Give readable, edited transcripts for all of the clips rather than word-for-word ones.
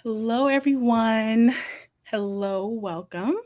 Hello, everyone. Hello, welcome.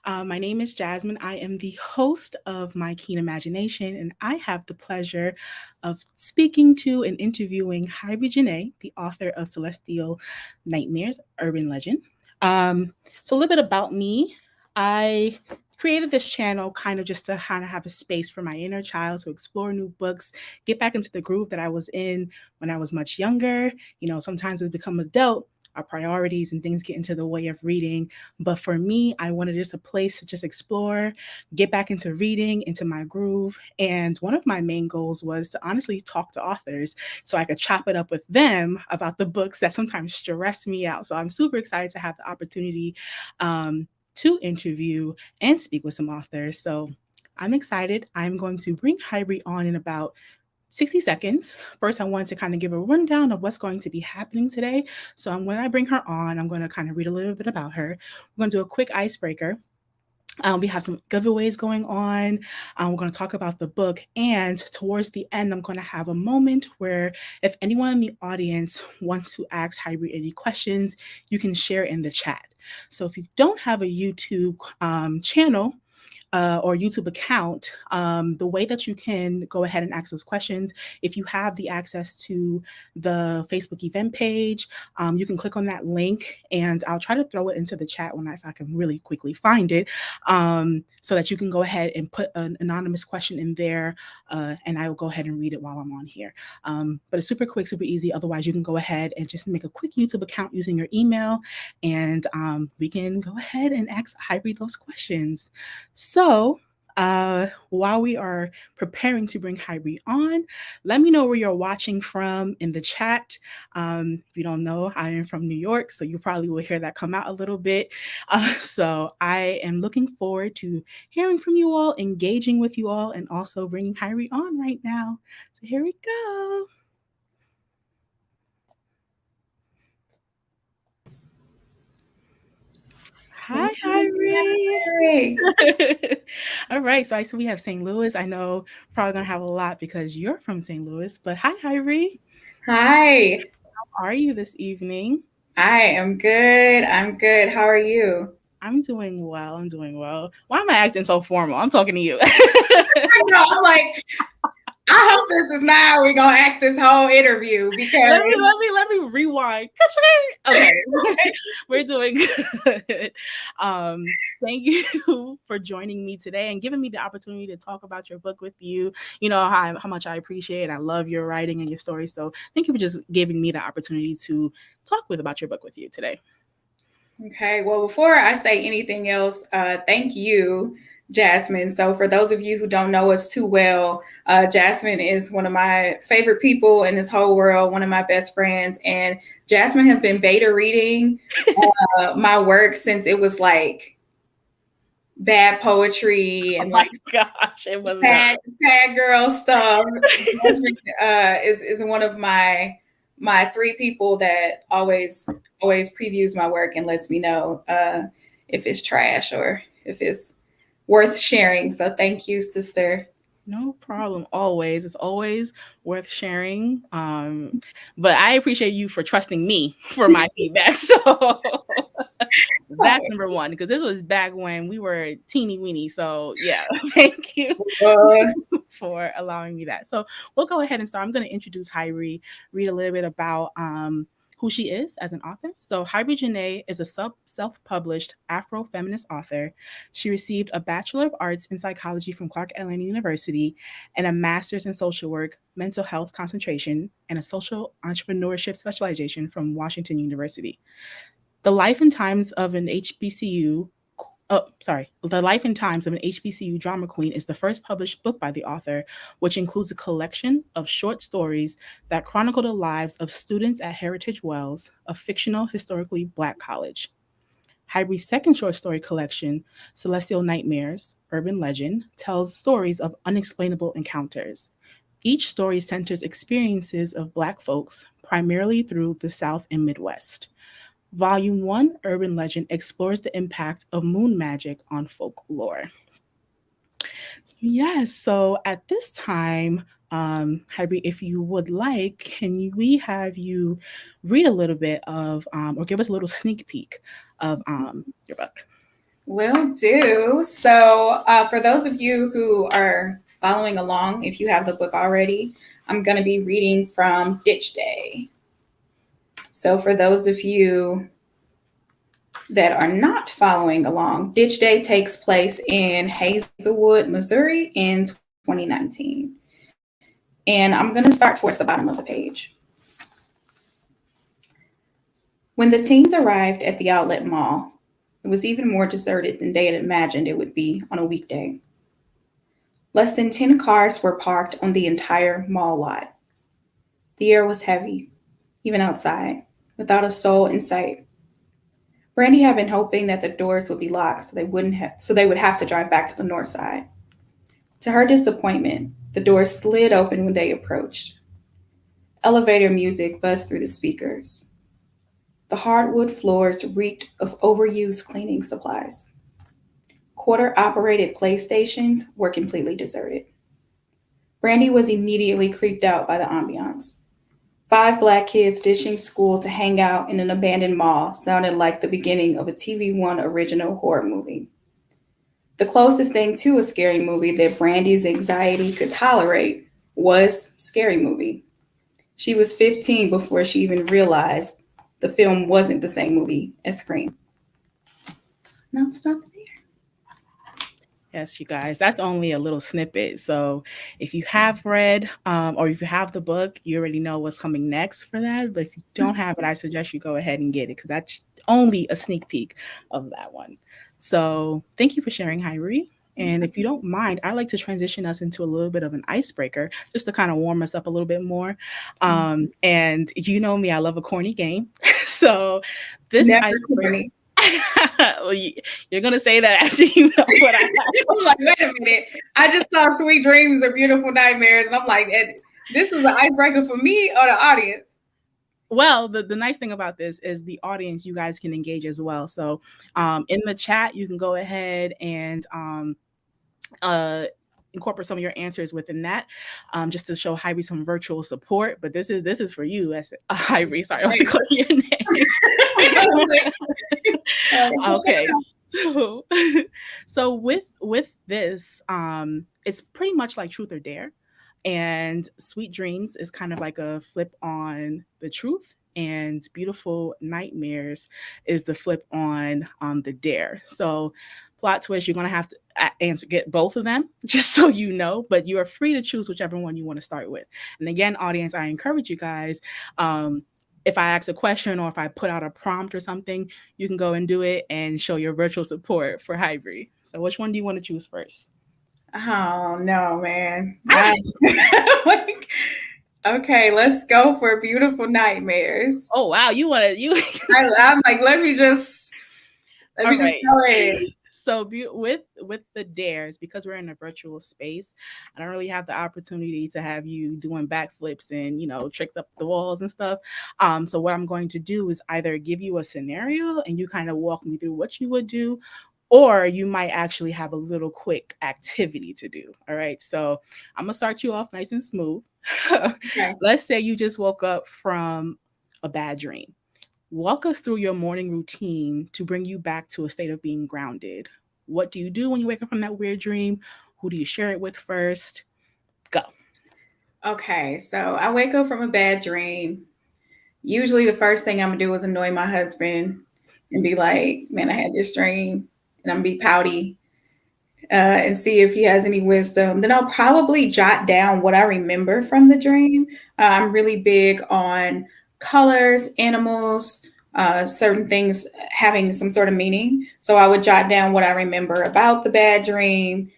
My name is Jasmine. I am the host of My Keen Imagination, and I have the pleasure of speaking to and interviewing Hybrie Jenae, the author of Celestial Nightmares, Urban Legend. So, a little bit about me. I created this channel kind of just to kind of have a space for my inner child to explore new books, get back into the groove that I was in when I was much younger. Sometimes as we become adult, our priorities and things get into the way of reading. But for me, I wanted just a place to just explore, get back into reading, into my groove. And one of my main goals was to honestly talk to authors so I could chop it up with them about the books that sometimes stress me out. So I'm super excited to have the opportunity to interview and speak with some authors. So I'm excited. I'm going to bring Hybrie on in about 60 seconds. First, I wanted to kind of give a rundown of what's going to be happening today. So when I bring her on, I'm going to kind of read a little bit about her. We're going to do a quick icebreaker. We have some giveaways going on. We're going to talk about the book. And towards the end, I'm going to have a moment where if anyone in the audience wants to ask Hybrie any questions, you can share in the chat. So if you don't have a YouTube channel, or YouTube account, the way that you can go ahead and ask those questions, if you have the access to the Facebook event page, you can click on that link and I'll try to throw it into the chat if I can really quickly find it, so that you can go ahead and put an anonymous question in there, and I will go ahead and read it while I'm on here. But it's super quick, super easy. Otherwise, you can go ahead and just make a quick YouTube account using your email, and we can go ahead and ask Hybrie those questions. So, while we are preparing to bring Hybrie on, let me know where you're watching from in the chat. If you don't know, I am from New York, so you probably will hear that come out a little bit. So I am looking forward to hearing from you all, engaging with you all, and also bringing Hybrie on right now. So here we go. Hi, Hybrie. All right, so I see we have St. Louis. I know probably gonna have a lot because you're from St. Louis, but hi, Hybrie. Hi, How are you this evening? I am good. I'm good. How are you? I'm doing well. I'm doing well. Why am I acting so formal? I'm talking to you. I know. I'm like, I hope this is not how we're gonna act this whole interview let because me let me let me rewind. Okay, we're doing good. Thank you for joining me today and giving me the opportunity to talk about your book with you. You know how much I appreciate. I love your writing and your story. So thank you for just giving me the opportunity to talk about your book with you today. Okay. Well, before I say anything else, thank you, Jasmine. So, for those of you who don't know us too well, Jasmine is one of my favorite people in this whole world, one of my best friends. And Jasmine has been beta reading my work since it was like bad poetry Oh and my like gosh, it was not. sad girl stuff. Is one of my three people that always previews my work and lets me know if it's trash or if it's worth sharing. So thank you, sister. No problem. Always. It's always worth sharing. But I appreciate you for trusting me for my feedback. So that's number one, because this was back when we were teeny weeny. So yeah, thank you Uh, for allowing me that. So we'll go ahead and start. I'm going to introduce Hybrie, read a little bit about who she is as an author. So Hybrie Jenae is a self-published Afro-feminist author. She received a Bachelor of Arts in Psychology from Clark Atlanta University and a Master's in Social Work, Mental Health Concentration, and a Social Entrepreneurship Specialization from Washington University. The Life and Times of an HBCU The Life and Times of an HBCU Drama Queen is the first published book by the author, which includes a collection of short stories that chronicle the lives of students at Heritage Wells, a fictional historically Black college. Hybrie's second short story collection, Celestial Nightmares, Urban Legend, tells stories of unexplainable encounters. Each story centers experiences of Black folks, primarily through the South and Midwest. Volume 1, Urban Legend, explores the impact of moon magic on folklore. Yes, so at this time, Hybrie, if you would like, we have you read a little bit of, or give us a little sneak peek of your book? Will do. So, for those of you who are following along, if you have the book already, I'm going to be reading from Ditch Day. So, for those of you that are not following along, Ditch Day takes place in Hazelwood, Missouri in 2019. And I'm going to start towards the bottom of the page. When the teens arrived at the outlet mall, it was even more deserted than they had imagined it would be on a weekday. Less than 10 cars were parked on the entire mall lot. The air was heavy, even outside, without a soul in sight. Brandy had been hoping that the doors would be locked so they would have to drive back to the north side. To her disappointment, the doors slid open when they approached. Elevator music buzzed through the speakers. The hardwood floors reeked of overused cleaning supplies. Quarter-operated PlayStations were completely deserted. Brandy was immediately creeped out by the ambiance. 5 black kids ditching school to hang out in an abandoned mall sounded like the beginning of a TV1 original horror movie. The closest thing to a scary movie that Brandy's anxiety could tolerate was Scary Movie. She was 15 before she even realized the film wasn't the same movie as Scream. Now stop there. Yes, you guys, that's only a little snippet. So if you have read or if you have the book, you already know what's coming next for that. But if you don't have it, I suggest you go ahead and get it because that's only a sneak peek of that one. So thank you for sharing, Hyree. And if you don't mind, I like to transition us into a little bit of an icebreaker just to kind of warm us up a little bit more. And you know me, I love a corny game. So this Never icebreaker. corny. Well, you're gonna say that after you know what I have. I'm like, wait a minute. I just saw Sweet Dreams or Beautiful Nightmares, and I'm like, this is an icebreaker for me or the audience. Well, the nice thing about this is the audience, you guys can engage as well. So in the chat, you can go ahead and incorporate some of your answers within that, just to show Hybrie some virtual support. But this is for you. That's Hybrie. Sorry, I want to call your name. Okay, so with this, it's pretty much like Truth or Dare, and Sweet Dreams is kind of like a flip on the truth, and Beautiful Nightmares is the flip on the dare. So plot twist, you're gonna have to get both of them just so you know, but you are free to choose whichever one you want to start with. And again, audience, I encourage you guys, if I ask a question or if I put out a prompt or something, you can go and do it and show your virtual support for Hybrie. So which one do you want to choose first? Oh no, man. Like, okay, let's go for Beautiful Nightmares. Oh wow, you want to you I'm like, let me just go ahead. So with the dares, because we're in a virtual space, I don't really have the opportunity to have you doing backflips and tricks up the walls and stuff. So what I'm going to do is either give you a scenario and you kind of walk me through what you would do, or you might actually have a little quick activity to do. All right. So I'm gonna start you off nice and smooth. Okay. Let's say you just woke up from a bad dream. Walk us through your morning routine to bring you back to a state of being grounded. What do you do when you wake up from that weird dream? Who do you share it with first? Go. Okay, so I wake up from a bad dream. Usually the first thing I'm gonna do is annoy my husband and be like, man, I had this dream, and I'm gonna be pouty and see if he has any wisdom. Then I'll probably jot down what I remember from the dream. I'm really big on colors, animals, certain things having some sort of meaning. So I would jot down what I remember about the bad dream.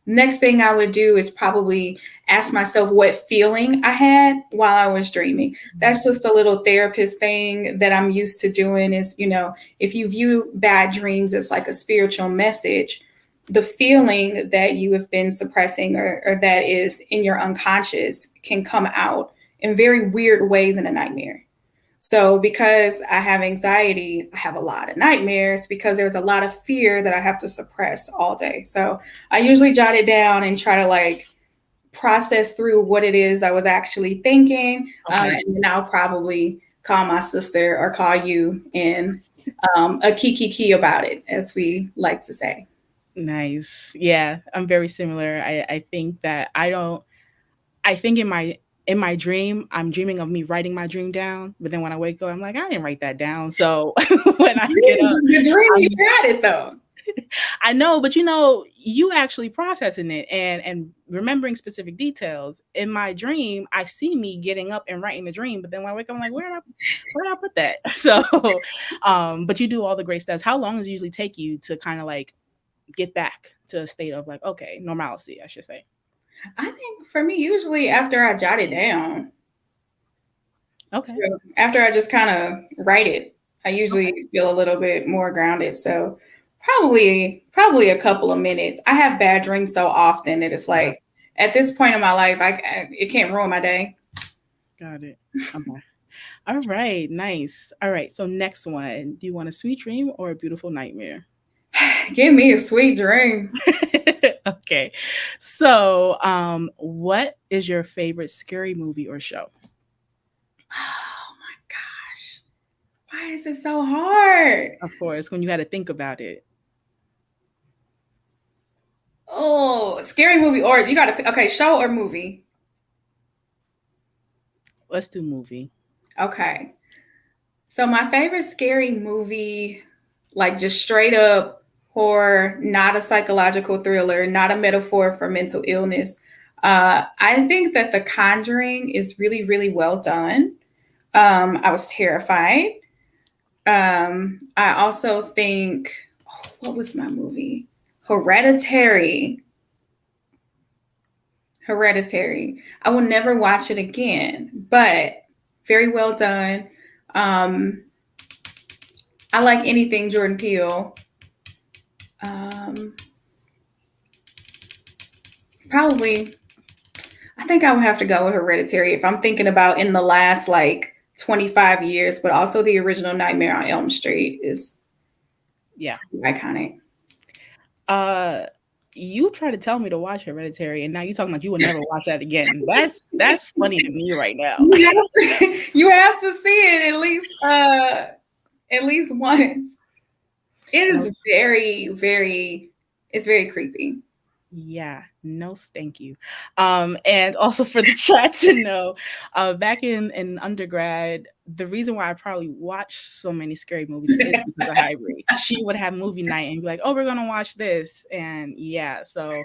Next thing I would do is probably ask myself what feeling I had while I was dreaming. That's just a little therapist thing that I'm used to doing is, if you view bad dreams as like a spiritual message, the feeling that you have been suppressing or that is in your unconscious can come out in very weird ways in a nightmare. So because I have anxiety, I have a lot of nightmares because there's a lot of fear that I have to suppress all day. So I usually jot it down and try to process through what it is I was actually thinking, Okay. and then I'll probably call my sister or call you and a kiki about it, as we like to say. Nice. Yeah, I'm very similar. I think that I think in my dream, I'm dreaming of me writing my dream down, but then when I wake up, I'm like, I didn't write that down. So when I get up, The dream, you I'm got it though. I know, but you actually processing it and remembering specific details. In my dream, I see me getting up and writing the dream, but then when I wake up, I'm like, where did I put that? So, but you do all the great steps. How long does it usually take you to kind of like get back to a state of like, okay, normalcy, I should say? I think for me, usually after I jot it down, Okay, so after I just kind of write it, I okay, usually feel a little bit more grounded. So probably a couple of minutes. I have bad dreams so often that it's yeah, like at this point in my life, it can't ruin my day. got it. Okay. All right, nice. All right, so next one. Do you want a sweet dream or a beautiful nightmare? Give me a sweet dream. Okay. So, what is your favorite scary movie or show? Oh my gosh. Why is it so hard? Of course, when you had to think about it. Oh, scary movie or you got to okay, show or movie. Let's do movie. Okay. So my favorite scary movie, like just straight up horror, not a psychological thriller, not a metaphor for mental illness. I think that The Conjuring is really, really well done. I was terrified. I also think, oh, what was my movie? Hereditary. Hereditary. I will never watch it again, but very well done. Um, I like anything Jordan Peele. Um, Probably, I think I would have to go with Hereditary if I'm thinking about in the last like 25 years, but also the original Nightmare on Elm Street is Yeah. iconic. Uh, you try to tell me to watch Hereditary, and now you talking about you will never watch that again. That's funny to me right now. You have to see it at least once. It No, is it's very creepy. yeah, no, thank you. And also for the chat to know, back in undergrad, the reason why I probably watched so many scary movies is because of Hybrie. She would have movie night and be like, "Oh, we're gonna watch this," and yeah, so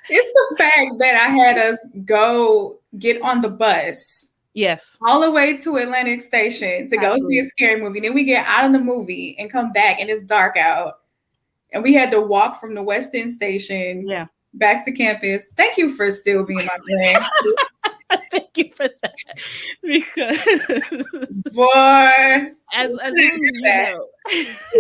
It's the fact that I had us go get on the bus yes, all the way to Atlantic Station to go see a absolutely, scary movie. Then we get out of the movie and come back and it's dark out. And we had to walk from the West End station yeah. back to campus. Thank you for still being my friend. Thank you for that because Boy, as long as you know,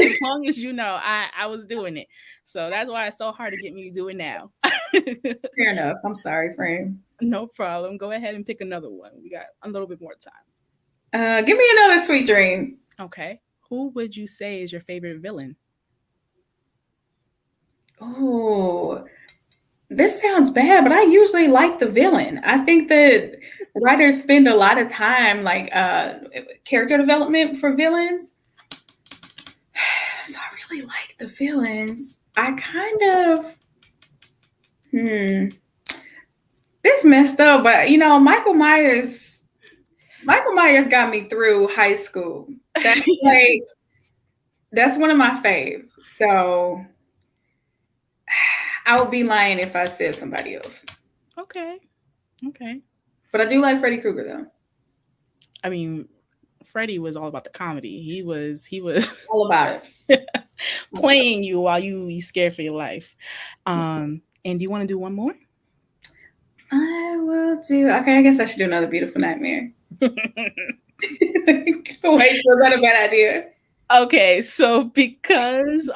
as long as you know, I was doing it. So that's why it's so hard to get me to do it now. fair enough. I'm sorry, friend. No problem. Go ahead and pick another one. We got a little bit more time. Give me another sweet dream. Okay. Who would you say is your favorite villain? Oh, this sounds bad, but I usually like the villain. I think that writers spend a lot of time like character development for villains. So I really like the villains. I kind of this messed up, but Michael Myers got me through high school. That's like that's one of my faves. So I would be lying if I said somebody else. Okay. Okay. But I do like Freddy Krueger though. I mean, Freddie was all about the comedy. He was All about it. playing you while you scared for your life. And do you want to do one more? I will do. Okay, I guess I should do another beautiful nightmare. Wait, so is that a bad idea? Okay, so because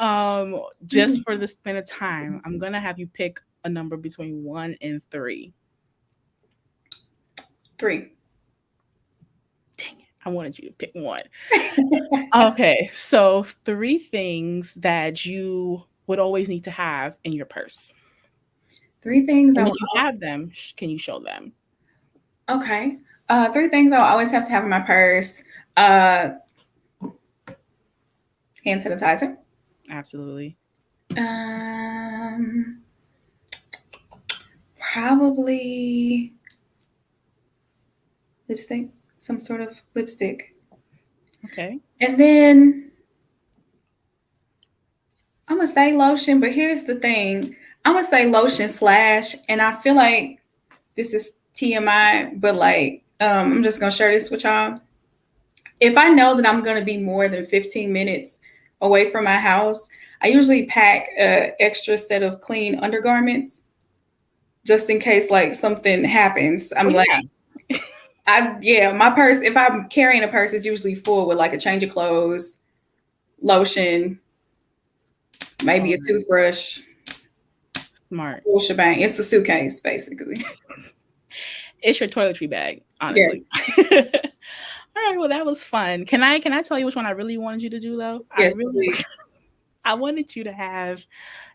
just for the span of time, I'm gonna have you pick a number between 1 and 3. 3. Dang it, I wanted you to pick one. Okay, so 3 things that you would always need to have in your purse. 3 things And I when will. you have them, can you show them? Okay. 3 things I'll always have to have in my purse. Uh, Hand sanitizer. Absolutely. Um, Probably lipstick, some sort of lipstick. Okay. And then I'm gonna say lotion, but here's the thing. I'm gonna say lotion slash, and I feel like this is TMI, but like I'm just gonna share this with y'all. If I know that I'm gonna be more than 15 minutes away from my house, I usually pack an extra set of clean undergarments just in case like something happens. I'm Well, like, yeah. my purse, if I'm carrying a purse, it's usually full with like a change of clothes, lotion, maybe Oh, a toothbrush, smart. full shebang. It's a suitcase, basically. It's your toiletry bag, Yeah. honestly. All right, well, that was fun. Can I tell you which one I really wanted you to do though? I Yes, really please. I wanted you to have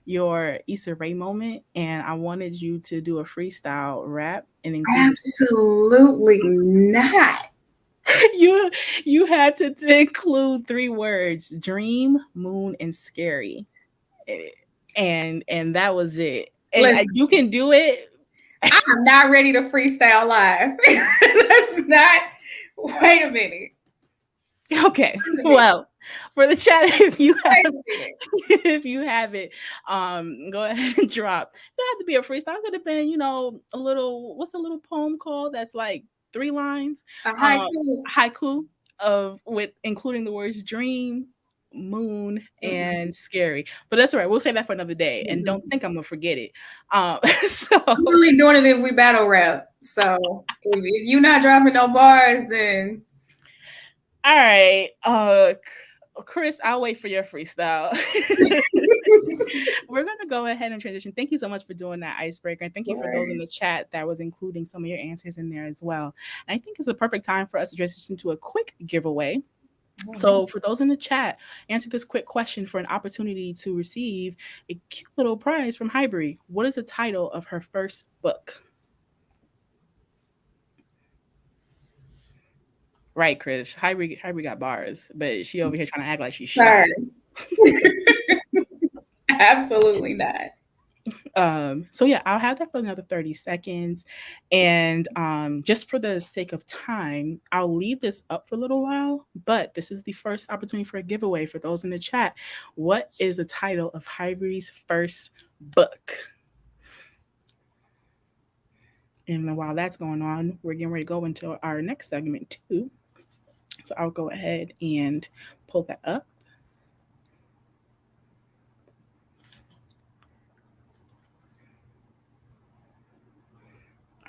your Issa Rae moment, and I wanted you to do a freestyle rap and include Absolutely not. you you had to include 3 words: dream, moon, and scary. Eh, and that was it. And Listen, you can do it. I'm not ready to freestyle live. That's not. Wait a minute. Okay. Wait a minute. Well, for the chat, if you Wait have a minute. if you have it, go ahead and drop. It had to be a freestyle. It could have been, a little, what's a little poem called that's like 3 lines? A Um, haiku. haiku of with including the words dream, moon, Mm-mm. and scary. But that's all right. We'll say that for another day. And don't Mm-mm. think I'm gonna forget it. So I'm only doing it if we battle rap. So if you're not dropping no bars, then all right. Chris, I'll wait for your freestyle. We're going to go ahead and transition. Thank you so much for doing that icebreaker. And thank you for those in the chat that was including some of your answers in there as well. And I think it's a perfect time for us to transition to a quick giveaway. So, for those in the chat, answer this quick question for an opportunity to receive a cute little prize from Hybrie. What is the title of her first book? Right, Chris. Hybrie got bars, but she over here trying to act like she's shy. sorry. Absolutely not. So yeah, I'll have that for another 30 seconds. And just for the sake of time, I'll leave this up for a little while, but this is the first opportunity for a giveaway for those in the chat. What is the title of Hybrie's first book? And while that's going on, we're getting ready to go into our next segment too. So I'll go ahead and pull that up.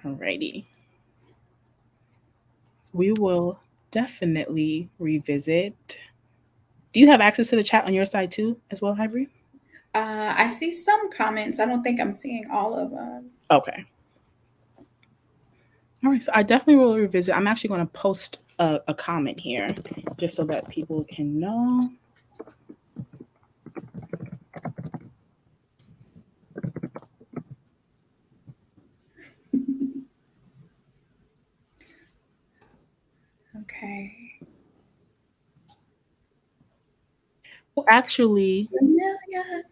Alrighty. We will definitely revisit. Do you have access to the chat on your side too, as well, Hybrie? I see some comments. I don't think I'm seeing all of them. Okay. All right. So I definitely will revisit. I'm actually going to post a comment here just so that people can know. Okay. Well, actually, Amelia.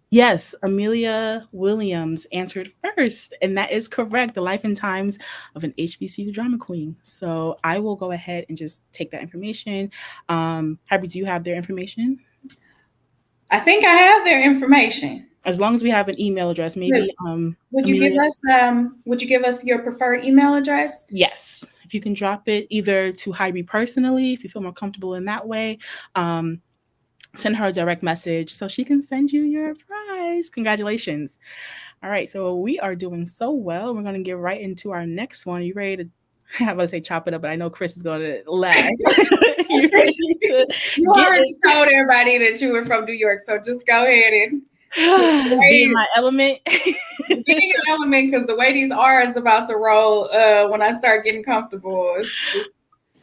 yes, Amelia Williams answered first, and that is correct. The life and times of an HBCU drama queen. So I will go ahead and just take that information. Hybrie, do you have their information? I think I have their information. As long as we have an email address, maybe. Would you Amelia, give us your preferred email address? yes. If you can drop it either to Hybrie personally, if you feel more comfortable in that way. Send her a direct message so she can send you your prize. Congratulations. All right, so we are doing so well. We're going to get right into our next one. Are you ready to, I was going to say chop it up, but I know Chris is going to laugh. You ready to You already told everybody that you were from New York, so just go ahead and be in my element? be in your element, because the way these R's about to roll when I start getting comfortable, it's just...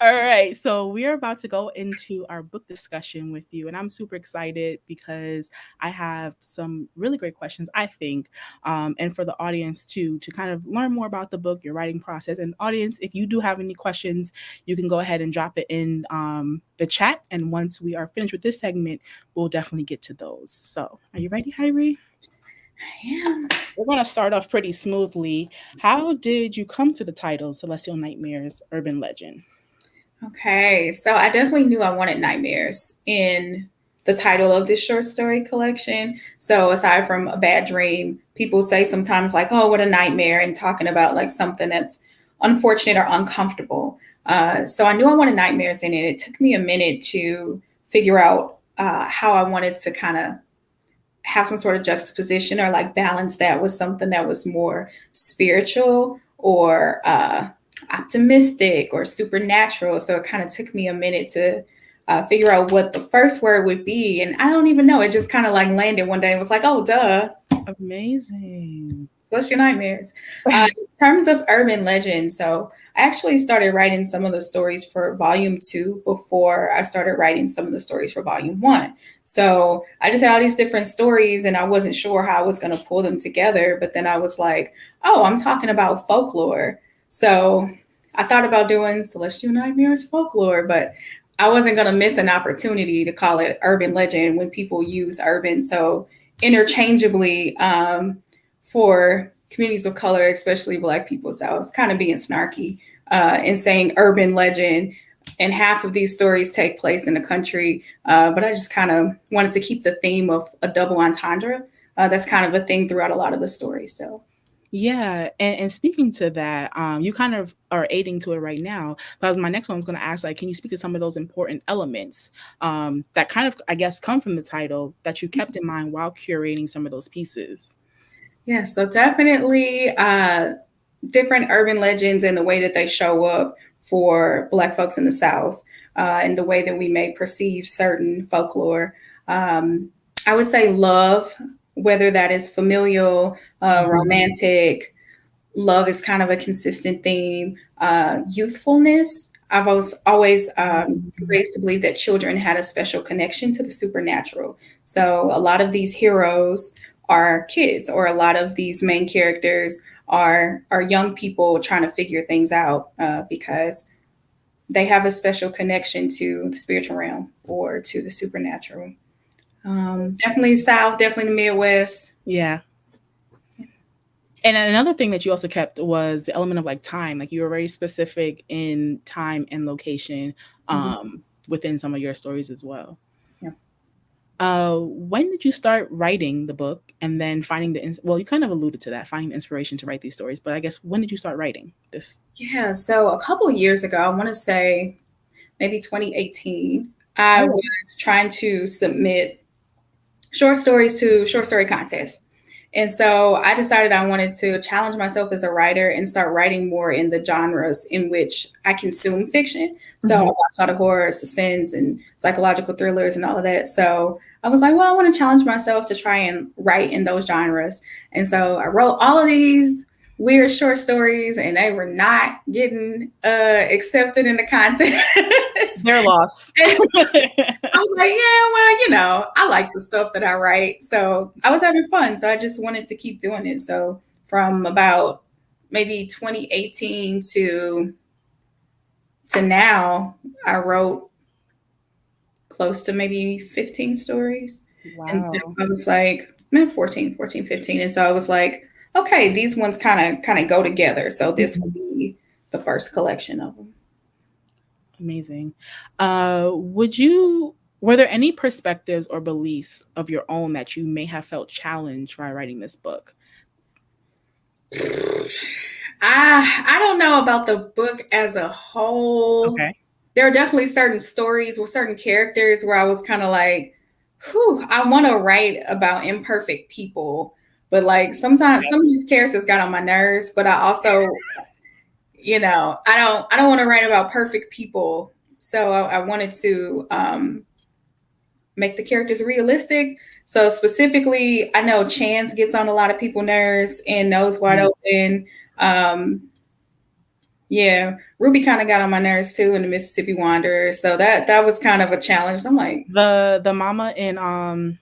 All right, so we are about to go into our book discussion with you, and I'm super excited because I have some really great questions, I think, and for the audience to kind of learn more about the book, your writing process. And audience, if you do have any questions, you can go ahead and drop it in the chat, and once we are finished with this segment, we'll definitely get to those. So, are you ready, Hybrie? Yeah. We're going to start off pretty smoothly. How did you come to the title Celestial Nightmares Urban Legend? Okay, so I definitely knew I wanted nightmares in the title of this short story collection. So aside from a bad dream, people say sometimes like, "Oh, what a nightmare," and talking about like something that's unfortunate or uncomfortable. So I knew I wanted nightmares in it. It took me a minute to figure out how I wanted to kind of have some sort of juxtaposition or like balance that with something that was more spiritual or optimistic or supernatural. So it kind of took me a minute to figure out what the first word would be. And I don't even know. It just kind of like landed one day and was like, oh, duh. Amazing. So what's your nightmares? In terms of urban legend, so I actually started writing some of the stories for volume 2 before I started writing some of the stories for volume 1. So I just had all these different stories and I wasn't sure how I was going to pull them together. But then I was like, oh, I'm talking about folklore. So I thought about doing Celestial Nightmares folklore, but I wasn't going to miss an opportunity to call it urban legend when people use urban so interchangeably. For communities of color, especially Black people. So I was kind of being snarky and saying urban legend. And half of these stories take place in the country. But I just kind of wanted to keep the theme of a double entendre. That's kind of a thing throughout a lot of the stories. So Yeah, and speaking to that, you kind of are aiding to it right now. But my next one was going to ask, like, can you speak to some of those important elements that kind of, I guess, come from the title that you kept in mind while curating some of those pieces? yeah, so definitely different urban legends and the way that they show up for Black folks in the South and the way that we may perceive certain folklore. I would say love, whether that is familial, romantic, love is kind of a consistent theme. Youthfulness. I've always Mhm. raised to believe that children had a special connection to the supernatural. So a lot of these heroes are kids, or a lot of these main characters are young people trying to figure things out because they have a special connection to the spiritual realm or to the supernatural. Definitely South, definitely the Midwest. Yeah. And another thing that you also kept was the element of like time. Like you were very specific in time and location Mhm. within some of your stories as well. Yeah. When did you start writing the book and then finding well, you kind of alluded to that, finding the inspiration to write these stories, but I guess when did you start writing this? Yeah, so a couple of years ago, I want to say maybe 2018, I Oh, was trying to submit short stories to short story contests. And so I decided I wanted to challenge myself as a writer and start writing more in the genres in which I consume fiction. So I mhm. watch a lot of horror, suspense, and psychological thrillers and all of that. So I was like, well, I want to challenge myself to try and write in those genres. And so I wrote all of these weird short stories and they were not getting accepted in the contest. Their loss. And I was like, yeah, well, I like the stuff that I write. So I was having fun. So I just wanted to keep doing it. So from about maybe 2018 to now, I wrote close to maybe 15 stories. And so Wow. I was like, man, 14, 15. And so I was like, okay, these ones kind of go together. So this will Mhm. be the first collection of them. Amazing. Were there any perspectives or beliefs of your own that you may have felt challenged by writing this book? I don't know about the book as a whole. Okay. There are definitely certain stories with certain characters where I was kind of like, whew, I want to write about imperfect people. But like sometimes Yep. some of these characters got on my nerves, but I also, I don't want to write about perfect people. So I wanted to make the characters realistic. So specifically, I know Chance gets on a lot of people's nerves and Nose Wide Mm. Open. Um, Yeah, Ruby kind of got on my nerves too in the Mississippi Wanderer, so that was kind of a challenge. I'm like, The mama in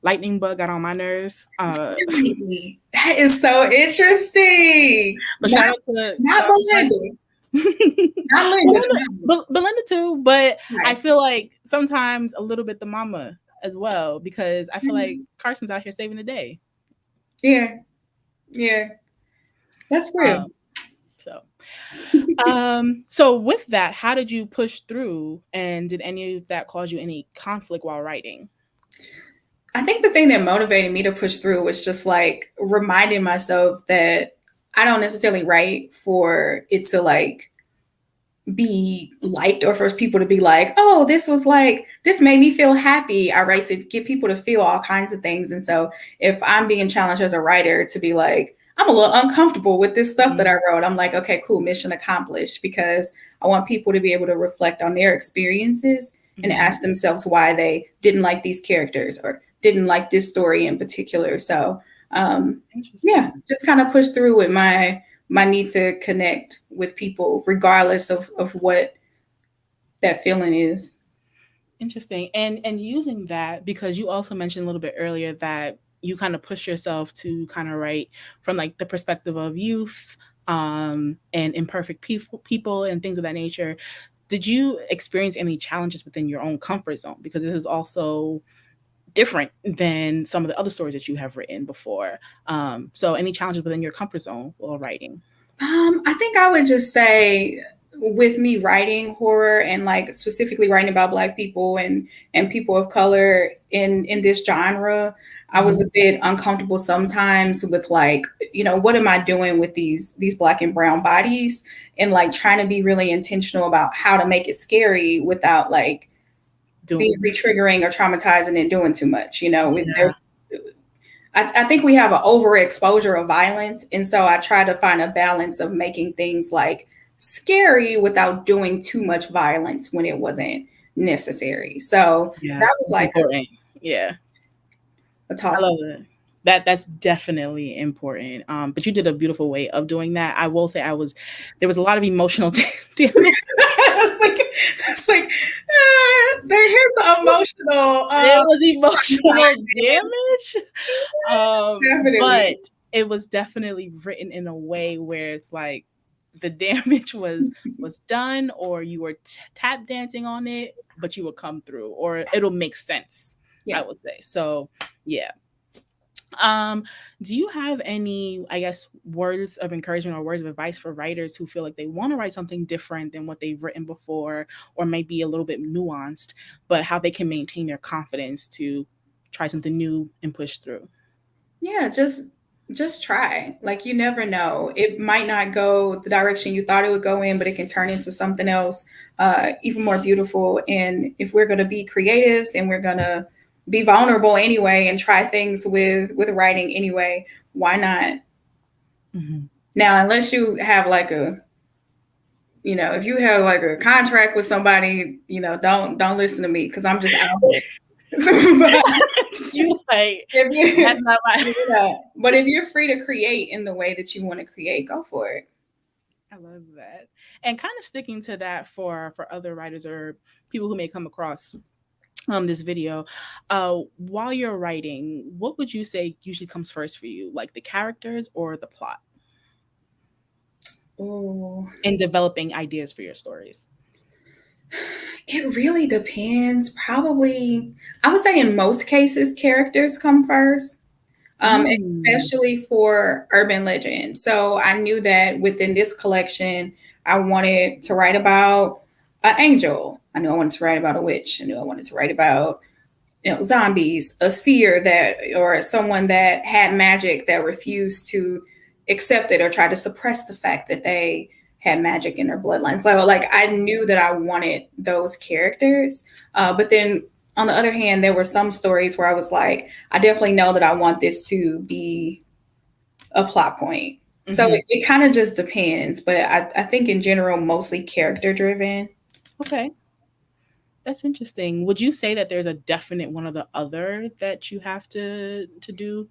Lightning Bug got on my nerves. really? That is so interesting. But Not shout out to Belinda, Carson. not Linda. Belinda, Belinda too, but I Right. feel like sometimes a little bit the mama as well because I feel like Mhm. Carson's out here saving the day. Yeah, yeah, that's real. Um, so with that, how did you push through, and did any of that cause you any conflict while writing? I think the thing that motivated me to push through was just like reminding myself that I don't necessarily write for it to like be liked or for people to be like, oh, this was like, this made me feel happy. I write to get people to feel all kinds of things. And so if I'm being challenged as a writer to be like, I'm a little uncomfortable with this stuff that Mhm. I wrote, I'm like, okay, cool, mission accomplished, because I want people to be able to reflect on their experiences and Mhm. ask themselves why they didn't like these characters or didn't like this story in particular. So, yeah, Interesting. just kind of push through with my need to connect with people regardless of what that feeling is. Interesting. And using that, because you also mentioned a little bit earlier that you kind of push yourself to kind of write from like the perspective of youth and imperfect people and things of that nature. Did you experience any challenges within your own comfort zone? Because this is also different than some of the other stories that you have written before. So any challenges within your comfort zone while writing? I think I would just say with me writing horror and like specifically writing about Black people and people of color in this genre, I was Mhm. a bit uncomfortable sometimes with like, what am I doing with these Black and brown bodies, and like trying to be really intentional about how to make it scary without like being Doing, re-triggering or traumatizing and doing too much. There's yeah. I think we have an overexposure of violence. And so I try to find a balance of making things like scary without doing too much violence when it wasn't necessary. So Yeah, that was that's like important. Yeah. a I toss up. love it. That's definitely important. But you did a beautiful way of doing that. I will say there was a lot of emotional damage. Here's the emotional There was emotional alignment. damage. But Definitely. it was definitely written in a way where it's like the damage was done, or you were tap dancing on it, but you will come through, or it'll make sense, I Yeah. would say. So yeah. Um, do you have any, I guess, words of encouragement or words of advice for writers who feel like they want to write something different than what they've written before, or maybe a little bit nuanced, but how they can maintain their confidence to try something new and push through? Yeah, just try. Like you never know. It might not go the direction you thought it would go in, but it can turn into something else, even more beautiful. And if we're gonna be creatives and we're gonna be vulnerable anyway and try things with writing anyway, why not? Mm-hmm. Now, unless you have like if you have like a contract with somebody, don't listen to me because I'm just out here. But You like, if that's you not my. but if you're free to create in the way that you want to create, go for it. I love that. And kind of sticking to that for other writers or people who may come across this video, while you're writing, what would you say usually comes first for you, like the characters or the plot, Oh, in developing ideas for your stories? it really depends. Probably, I would say in most cases, characters come first, Mm. especially for urban legend. So I knew that within this collection, I wanted to write about an angel. I knew I wanted to write about a witch. I knew I wanted to write about zombies, a seer that, or someone that had magic that refused to accept it or try to suppress the fact that they had magic in their bloodline. So like I knew that I wanted those characters, but then on the other hand, there were some stories where I was like, I definitely know that I want this to be a plot point. So Hmm. it kind of just depends, but I think in general, mostly character driven. Okay, that's interesting. Would you say that there's a definite one or the other that you have to do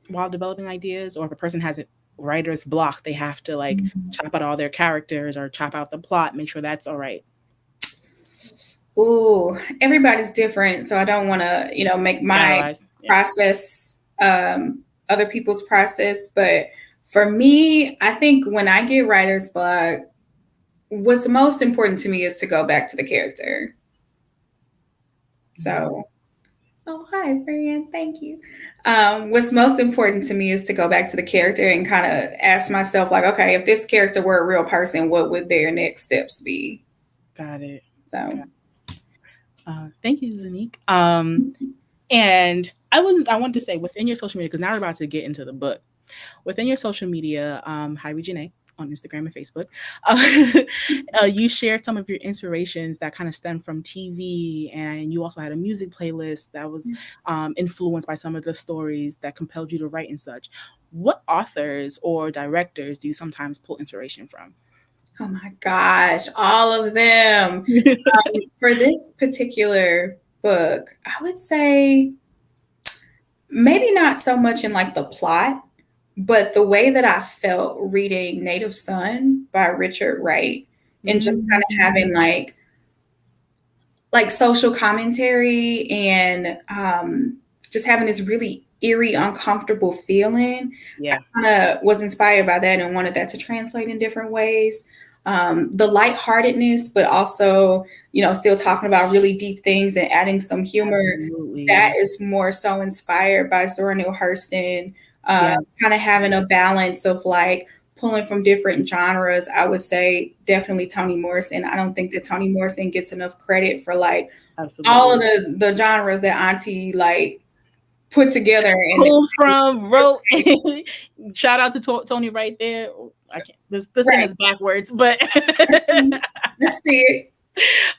while developing ideas, or if a person has it writer's block, they have to like chop out all their characters or chop out the plot, make sure that's all right? Ooh, everybody's different, so I don't want to, make my Generalize. Yeah. process other people's process. But for me, I think when I get writer's block, what's most important to me is to go back to the character. So, oh, hi, Brian. Thank you. What's most important to me is to go back to the character and kind of ask myself, like, okay, if this character were a real person, what would their next steps be? Got it. So, Thank you, Zanique. And I wanted to say within your social media, because now we're about to get into the book. Within your social media, Hybrie Jenae on Instagram and Facebook, you shared some of your inspirations that kind of stem from TV, and you also had a music playlist that was influenced by some of the stories that compelled you to write and such. What authors or directors do you sometimes pull inspiration from? oh my gosh, all of them. For this particular book, I would say maybe not so much in like the plot, but the way that I felt reading Native Son by Richard Wright and just kind of having like social commentary and just having this really eerie, uncomfortable feeling. I Yeah, kind of was inspired by that and wanted that to translate in different ways. The lightheartedness, but also, still talking about really deep things and adding some humor. That absolutely. is more so inspired by Zora Neale Hurston, Yeah, kind of having a balance of like pulling from different genres. I would say definitely Toni Morrison. I don't think that Toni Morrison gets enough credit for like all of absolutely. the genres that Auntie like put together and Pulled from, wrote. Shout out to Tony right there. I can't. This thing right. is backwards, but Let's see it.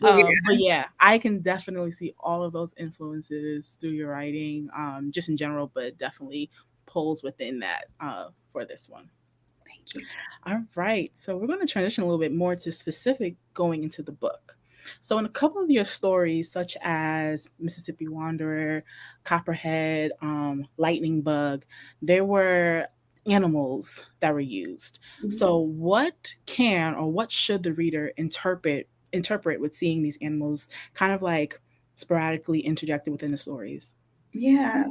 Yeah. but yeah, I can definitely see all of those influences through your writing, just in general, but definitely pulls within that for this one. Thank you. All right, so we're going to transition a little bit more to specific going into the book. So, in a couple of your stories, such as Mississippi Wanderer, Copperhead, Lightning Bug, there were animals that were used. Mhm. So, what can or what should the reader interpret with seeing these animals kind of like sporadically interjected within the stories? Yeah.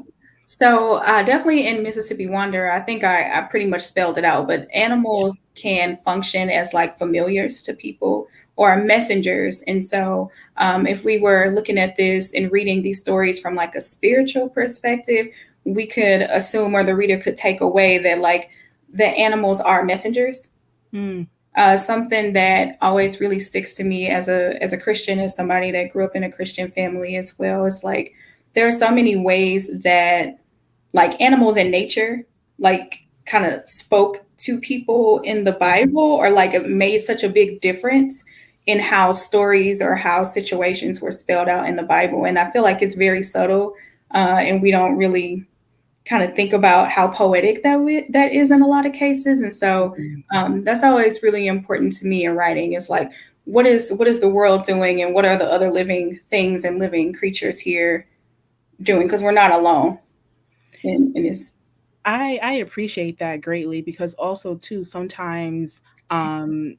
So definitely in Mississippi Wonder, I think I pretty much spelled it out, but Yeah. animals can function as like familiars to people or messengers. And so if we were looking at this and reading these stories from like a spiritual perspective, we could assume or the reader could take away that like the animals are messengers. Mm, Something that always really sticks to me as a Christian, as somebody that grew up in a Christian family as well. It's like there are so many ways that like animals in nature like kind of spoke to people in the Bible or like it made such a big difference in how stories or how situations were spelled out in the Bible. And I feel like it's very subtle, and we don't really kind of think about how poetic that is in a lot of cases. And so mm. that's always really important to me in writing. Is like what is the world doing, and what are the other living things and living creatures here doing? Because we're not alone in this. I appreciate that greatly because also too sometimes um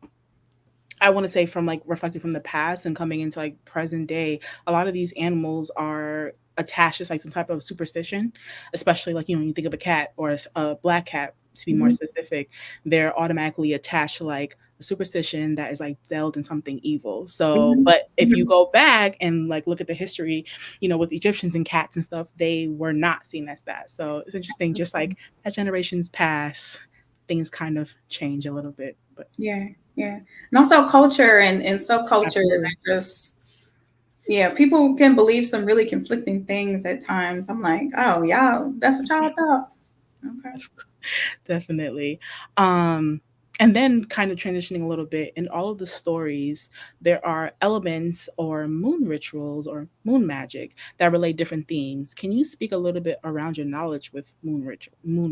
I want to say from like reflecting from the past and coming into like present day, a lot of these animals are attached to like some type of superstition, especially like when you think of a cat or a black cat to be more Mhm. specific, they're automatically attached to like a superstition that is like veiled in something evil. So, Mhm. but if you Mhm. go back and like look at the history, with Egyptians and cats and stuff, they were not seen as that. So it's interesting, just like as generations pass, things kind of change a little bit. But Yeah, yeah. And also culture and subculture absolutely. that just yeah, people can believe some really conflicting things at times. I'm like, oh y'all, that's what y'all thought. Okay. Definitely. Um, and then kind of transitioning a little bit in all of the stories, there are elements or moon rituals or moon magic that relate different themes. Can you speak a little bit around your knowledge with moon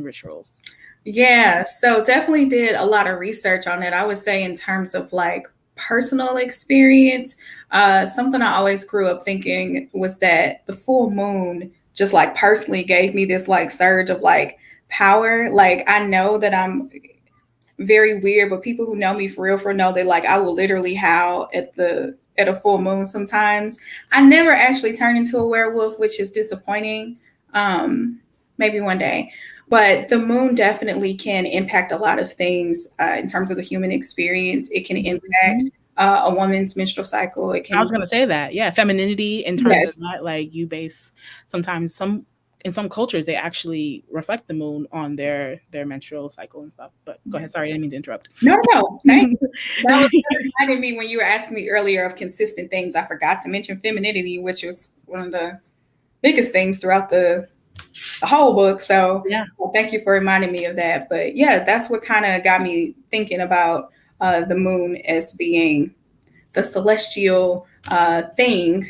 rituals? Yeah, so definitely did a lot of research on it. I would say in terms of like personal experience, something I always grew up thinking was that the full moon just like personally gave me this like surge of like power. Like I know that I'm very weird, but people who know me for real know that like I will literally howl at a full moon sometimes. I never actually turn into a werewolf, which is disappointing. Um, Maybe one day. But the moon definitely can impact a lot of things in terms of the human experience. It can impact Mhm. a woman's menstrual cycle. It I was can, gonna say that. Yeah, femininity in terms of yes, that, like you base sometimes some in some cultures they actually reflect the moon on their menstrual cycle and stuff. But go ahead, sorry, I didn't mean to interrupt. no, no, no. Thank you. That reminded me when you were asking me earlier of consistent things. I forgot to mention femininity, which was one of the biggest things throughout the whole book. So Yeah. well, thank you for reminding me of that. But yeah, that's what kind of got me thinking about the moon as being the celestial thing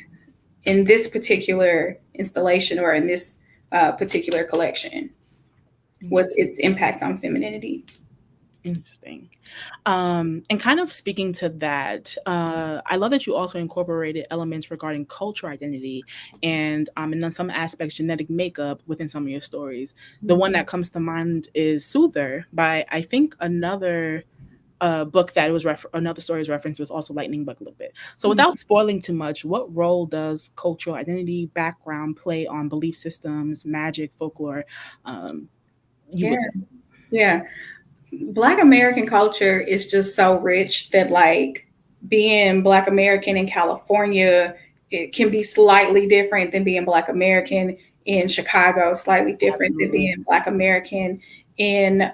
in this particular installation or in this particular collection was Interesting. its impact on femininity. Interesting. And kind of speaking to that, I love that you also incorporated elements regarding cultural identity and in some aspects genetic makeup within some of your stories. The one that comes to mind is Soother by I think another book that was another story's reference was also Lightning Bug a little bit. So without spoiling too much, what role does cultural identity background play on belief systems, magic, folklore? Um, you Yeah, would say, yeah. Black American culture is just so rich that like being Black American in California, it can be slightly different than being Black American in Chicago, slightly different than absolutely. being Black American in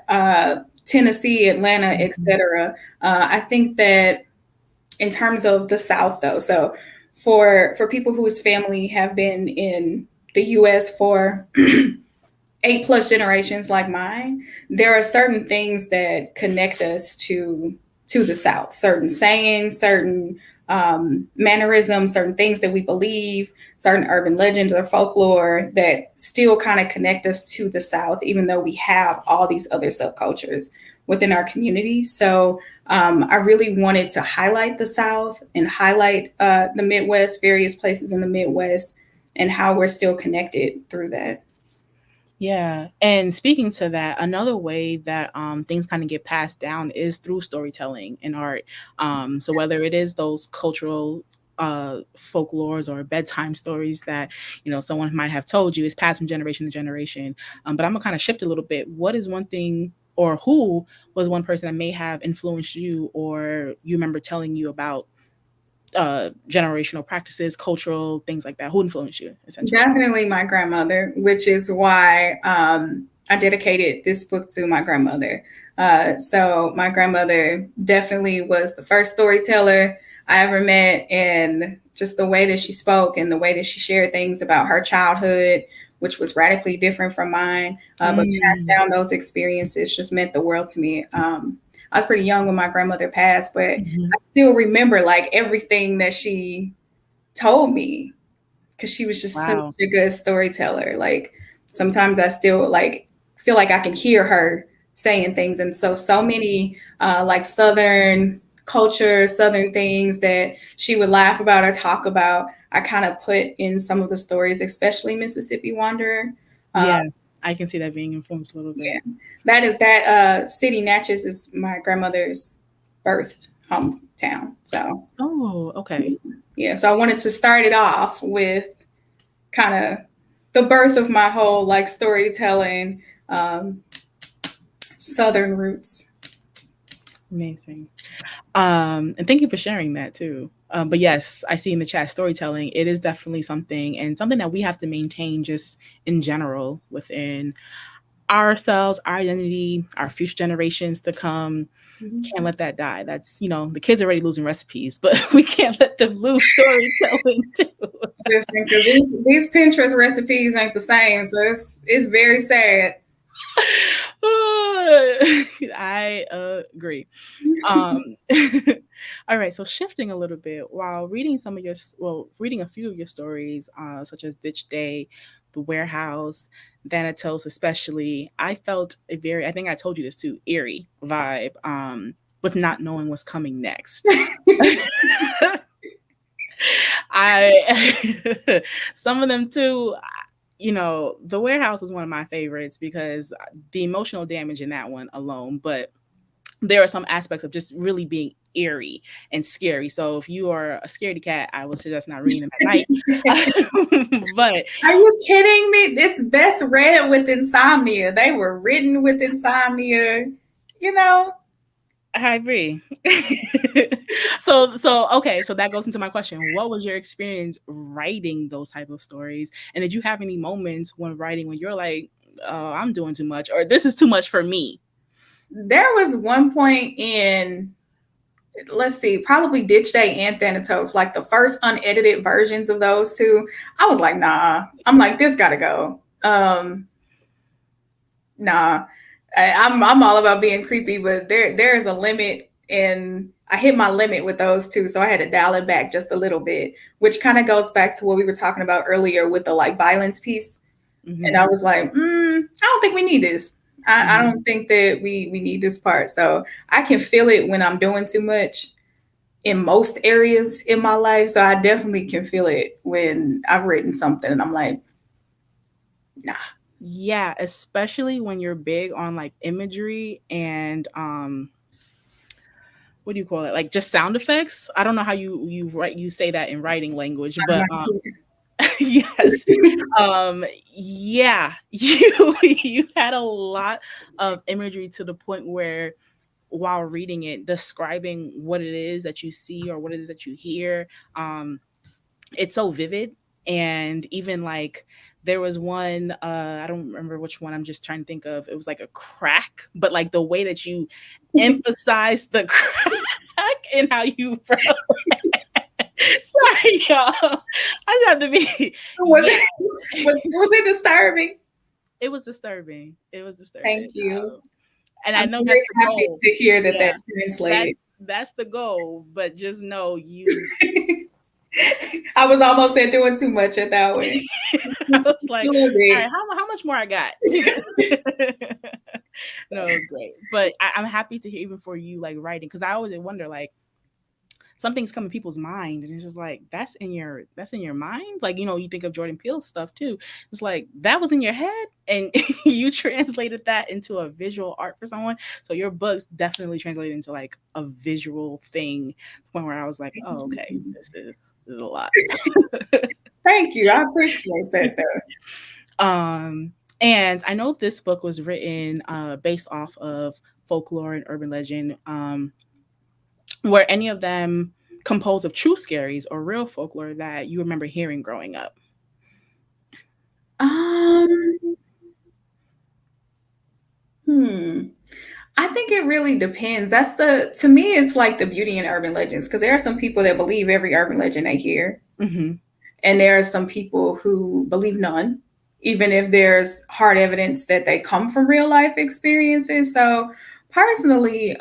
Tennessee, Atlanta, Mhm. etc. I think that in terms of the South, though, so for people whose family have been in the U.S. for 8+ generations like mine, there are certain things that connect us to the South. Certain sayings, certain mannerisms, certain things that we believe, certain urban legends or folklore that still kind of connect us to the South, even though we have all these other subcultures within our community. So I really wanted to highlight the South and highlight the Midwest, various places in the Midwest, and how we're still connected through that. Yeah. And speaking to that, another way that things kind of get passed down is through storytelling and art. So whether it is those cultural folklores or bedtime stories that someone might have told you, is passed from generation to generation. But I'm gonna kind of shift a little bit. What is one thing, or who was one person that may have influenced you, or you remember telling you about generational practices, cultural things like that? Who influenced you essentially? Definitely my grandmother, which is why I dedicated this book to my grandmother. So my grandmother definitely was the first storyteller I ever met, and just the way that she spoke and the way that she shared things about her childhood, which was radically different from mine, but passed Mm. down those experiences just meant the world to me. I was pretty young when my grandmother passed, but Mhm. I still remember like everything that she told me because she was just such Wow. a good storyteller. Like sometimes I still like feel like I can hear her saying things, and so many like Southern culture, Southern things that she would laugh about or talk about. I kind of put in some of the stories, especially Mississippi Wanderer. Uh, Yeah, I can see that being influenced a little bit. yeah, that city Natchez is my grandmother's birth hometown. So Oh, okay. yeah, so I wanted to start it off with kind of the birth of my whole like storytelling um, southern roots. Amazing. And thank you for sharing that too. But yes, I see in the chat storytelling, it is definitely something and something that we have to maintain just in general within ourselves, our identity, our future generations to come. Can't let that die. That's, the kids are already losing recipes, but we can't let them lose storytelling too. Listen, because these Pinterest recipes ain't the same, so it's very sad. I agree. Um, all right, so shifting a little bit, while reading reading a few of your stories, such as Ditch Day, The Warehouse, Thanatos, especially, I felt I think I told you this too, eerie vibe, with not knowing what's coming next. I, some of them too, The Warehouse is one of my favorites because the emotional damage in that one alone, but there are some aspects of just really being eerie and scary. So if you are a scaredy cat, I would suggest not reading them at night. But Are you kidding me? It's best read with insomnia. They were written with insomnia, you know? I agree. So okay, so that goes into my question. What was your experience writing those type of stories? And did you have any moments when writing when you're like, oh, I'm doing too much, or this is too much for me? There was one point in, let's see, probably Ditch Day and Thanatos, like the first unedited versions of those two. I was like, nah. I'm like, this gotta go. Nah. I'm all about being creepy, but there's a limit, and I hit my limit with those two, so I had to dial it back just a little bit, which kind of goes back to what we were talking about earlier with the like violence piece. And Mm-hmm. I was like, I don't think we need this. I Mm-hmm. don't think that we need this part. So I can feel it when I'm doing too much in most areas in my life. So I definitely can feel it when I've written something and I'm like, nah. Yeah, especially when you're big on like imagery and what do you call it? Like just sound effects. I don't know how you say that in writing language, I'm but not here. yes. Yeah, you had a lot of imagery to the point where while reading it, describing what it is that you see or what it is that you hear, it's so vivid. And even like there was one, I don't remember which one, I'm just trying to think of. It was like a crack, but like the way that you emphasize the crack and how you sorry, y'all. I just have to be was yeah. it was it disturbing? It was disturbing. It was disturbing. Thank you. And I I'm know very that's the happy goal. to hear that Yeah. that translated. That's the goal. But just know you I was almost at doing too much at that one. I Just was a like, little all bit. right, how much more I got? No, it was great. But I'm happy to hear even for you like writing because I always wonder like something's come in people's mind and it's just like that's in your mind, like you think of Jordan Peele's stuff too. It's like that was in your head and you translated that into a visual art for someone. So your books definitely translated into like a visual thing, point where I was like, oh okay, this is a lot. Thank you. I appreciate that though. um and I know this book was written based off of folklore and urban legend. Were any of them composed of true scaries or real folklore that you remember hearing growing up? Um, hmm. I think it really depends. To me, it's like the beauty in urban legends because there are some people that believe every urban legend they hear, Hmm. and there are some people who believe none, even if there's hard evidence that they come from real life experiences. So, personally,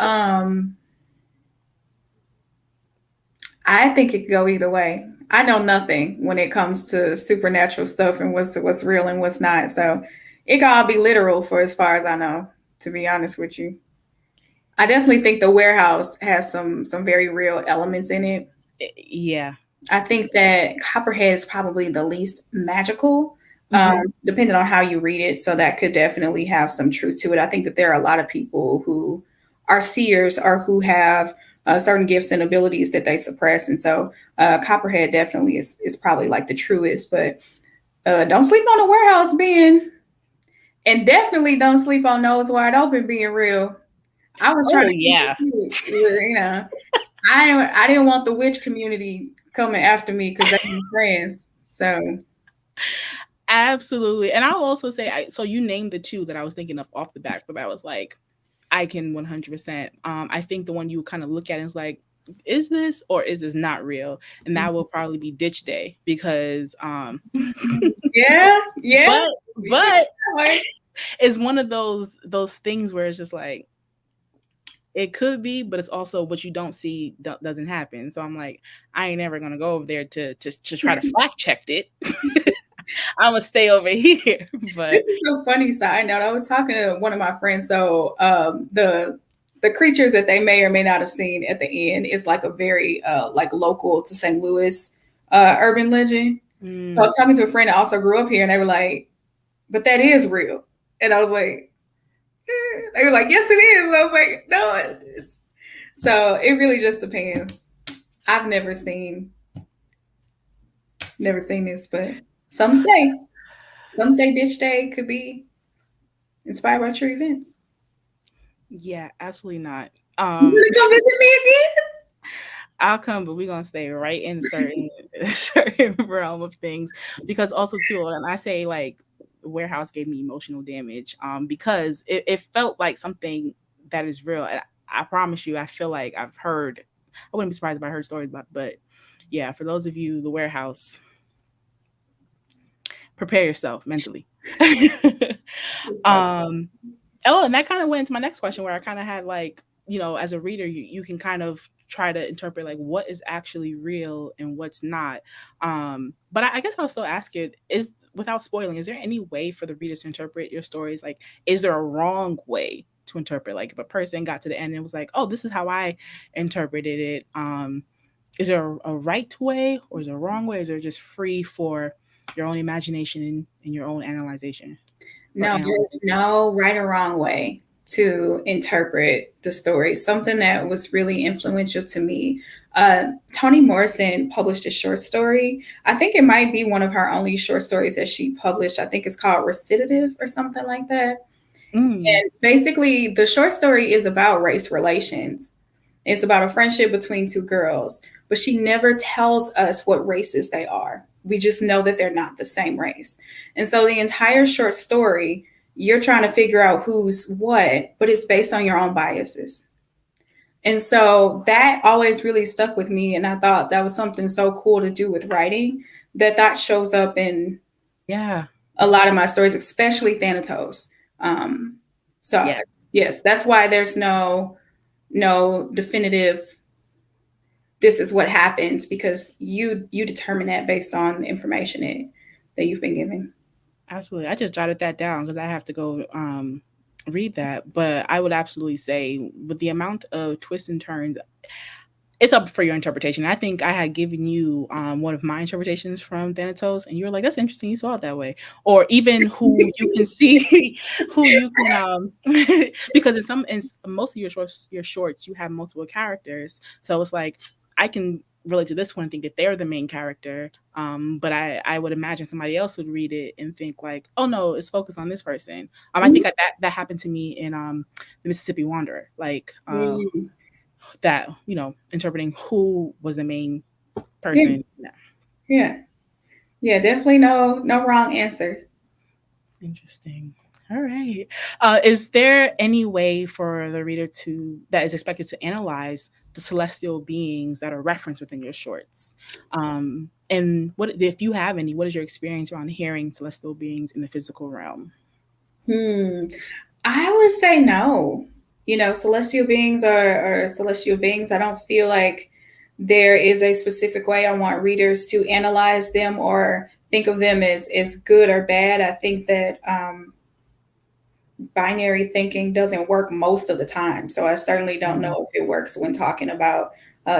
I think it could go either way. I know nothing when it comes to supernatural stuff and what's real and what's not. So, it could all be literal for as far as I know. To be honest with you. I definitely think the warehouse has some very real elements in it. Yeah. I think that Copperhead is probably the least magical, Hmm. depending on how you read it. So that could definitely have some truth to it. I think that there are a lot of people who are seers or who have certain gifts and abilities that they suppress, and so Copperhead definitely is probably like the truest. But don't sleep on the warehouse being, and definitely don't sleep on Nose Wide Open being real. I was trying Oh to keep yeah. it cute, I didn't want the witch community coming after me because they're my friends. So Absolutely. And I'll also say, so you named the two that I was thinking of off the back, but I was like, I can 100%. I think the one you kind of look at is like, is this or is this not real? And that will probably be Ditch Day because, yeah, yeah, but, we put it but that way. it's one of those things where it's just like, it could be, but it's also what you don't see doesn't happen. So I'm like, I ain't never gonna go over there to try to fact check it. I'm gonna stay over here. This But is so funny. Side note: I was talking to one of my friends. So the creatures that they may or may not have seen at the end is like a very like local to St. Louis urban legend. So I Mm. was talking to a friend that also grew up here, and they were like, "But that is real," and I was like, they were like, "Yes, it is." And I was like, "No, it's." So it really just depends. I've never seen this, but some say, some say Ditch Day could be inspired by true events. Yeah, absolutely not. You gonna come visit me again? I'll come, but we're gonna stay right in certain certain realm of things because also too, and I say like warehouse gave me emotional damage because it felt like something that is real. And I promise you, I feel like I've heard. I wouldn't be surprised if I heard stories about, but yeah, for those of you, the warehouse, prepare yourself mentally. um, Oh, and that kind of went into my next question where I kind of had like, as a reader, you can kind of try to interpret like what is actually real and what's not. But I guess I'll still ask it is without spoiling, is there any way for the readers to interpret your stories? Like, is there a wrong way to interpret? Like if a person got to the end and was like, oh, this is how I interpreted it. Is there a right way or is there a wrong way? Is there just free for your own imagination and your own analyzation or No, there's analyzing? no right or wrong way to interpret the story. Something that was really influential to me. Toni Morrison published a short story. I think it might be one of her only short stories that she published. I think it's called Recitative or something like that. Mm. And basically, the short story is about race relations. It's about a friendship between two girls, but she never tells us what races they are. We just know that they're not the same race. And so the entire short story, you're trying to figure out who's what, but it's based on your own biases. And so that always really stuck with me. And I thought that was something so cool to do with writing that shows up in Yeah. a lot of my stories, especially Thanatos. Um, so yes, Yes. that's why there's no definitive this is what happens because you determine that based on the information that you've been given. Absolutely. I just jotted that down because I have to go read that. But I would absolutely say with the amount of twists and turns, it's up for your interpretation. I think I had given you one of my interpretations from Thanatos, and you were like, "That's interesting. You saw it that way," or even who you can see, who you can because in most of your shorts, you have multiple characters, so it's like I can relate to this one and think that they're the main character, but I would imagine somebody else would read it and think like, "Oh no, it's focused on this person." I think that happened to me in the Mississippi Wanderer, like. Mm, That interpreting who was the main yeah, person. Yeah. yeah, yeah. Definitely no wrong answers. Interesting. All right. Is there any way for the reader to that is expected to analyze the celestial beings that are referenced within your shorts? And what if you have any? What is your experience around hearing celestial beings in the physical realm? Hmm. I would say no. You know, celestial beings are celestial beings. I don't feel like there is a specific way I want readers to analyze them or think of them as good or bad. I think that binary thinking doesn't work most of the time. So I certainly don't Mm. know if it works when talking about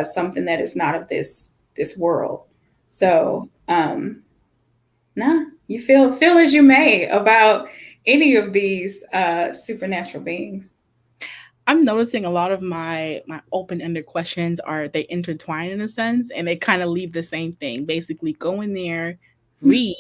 something that is not of this world. So nah, you feel as you may about any of these supernatural beings. I'm noticing a lot of my open-ended questions are they intertwine in a sense and they kind of leave the same thing. Basically, go in there, read.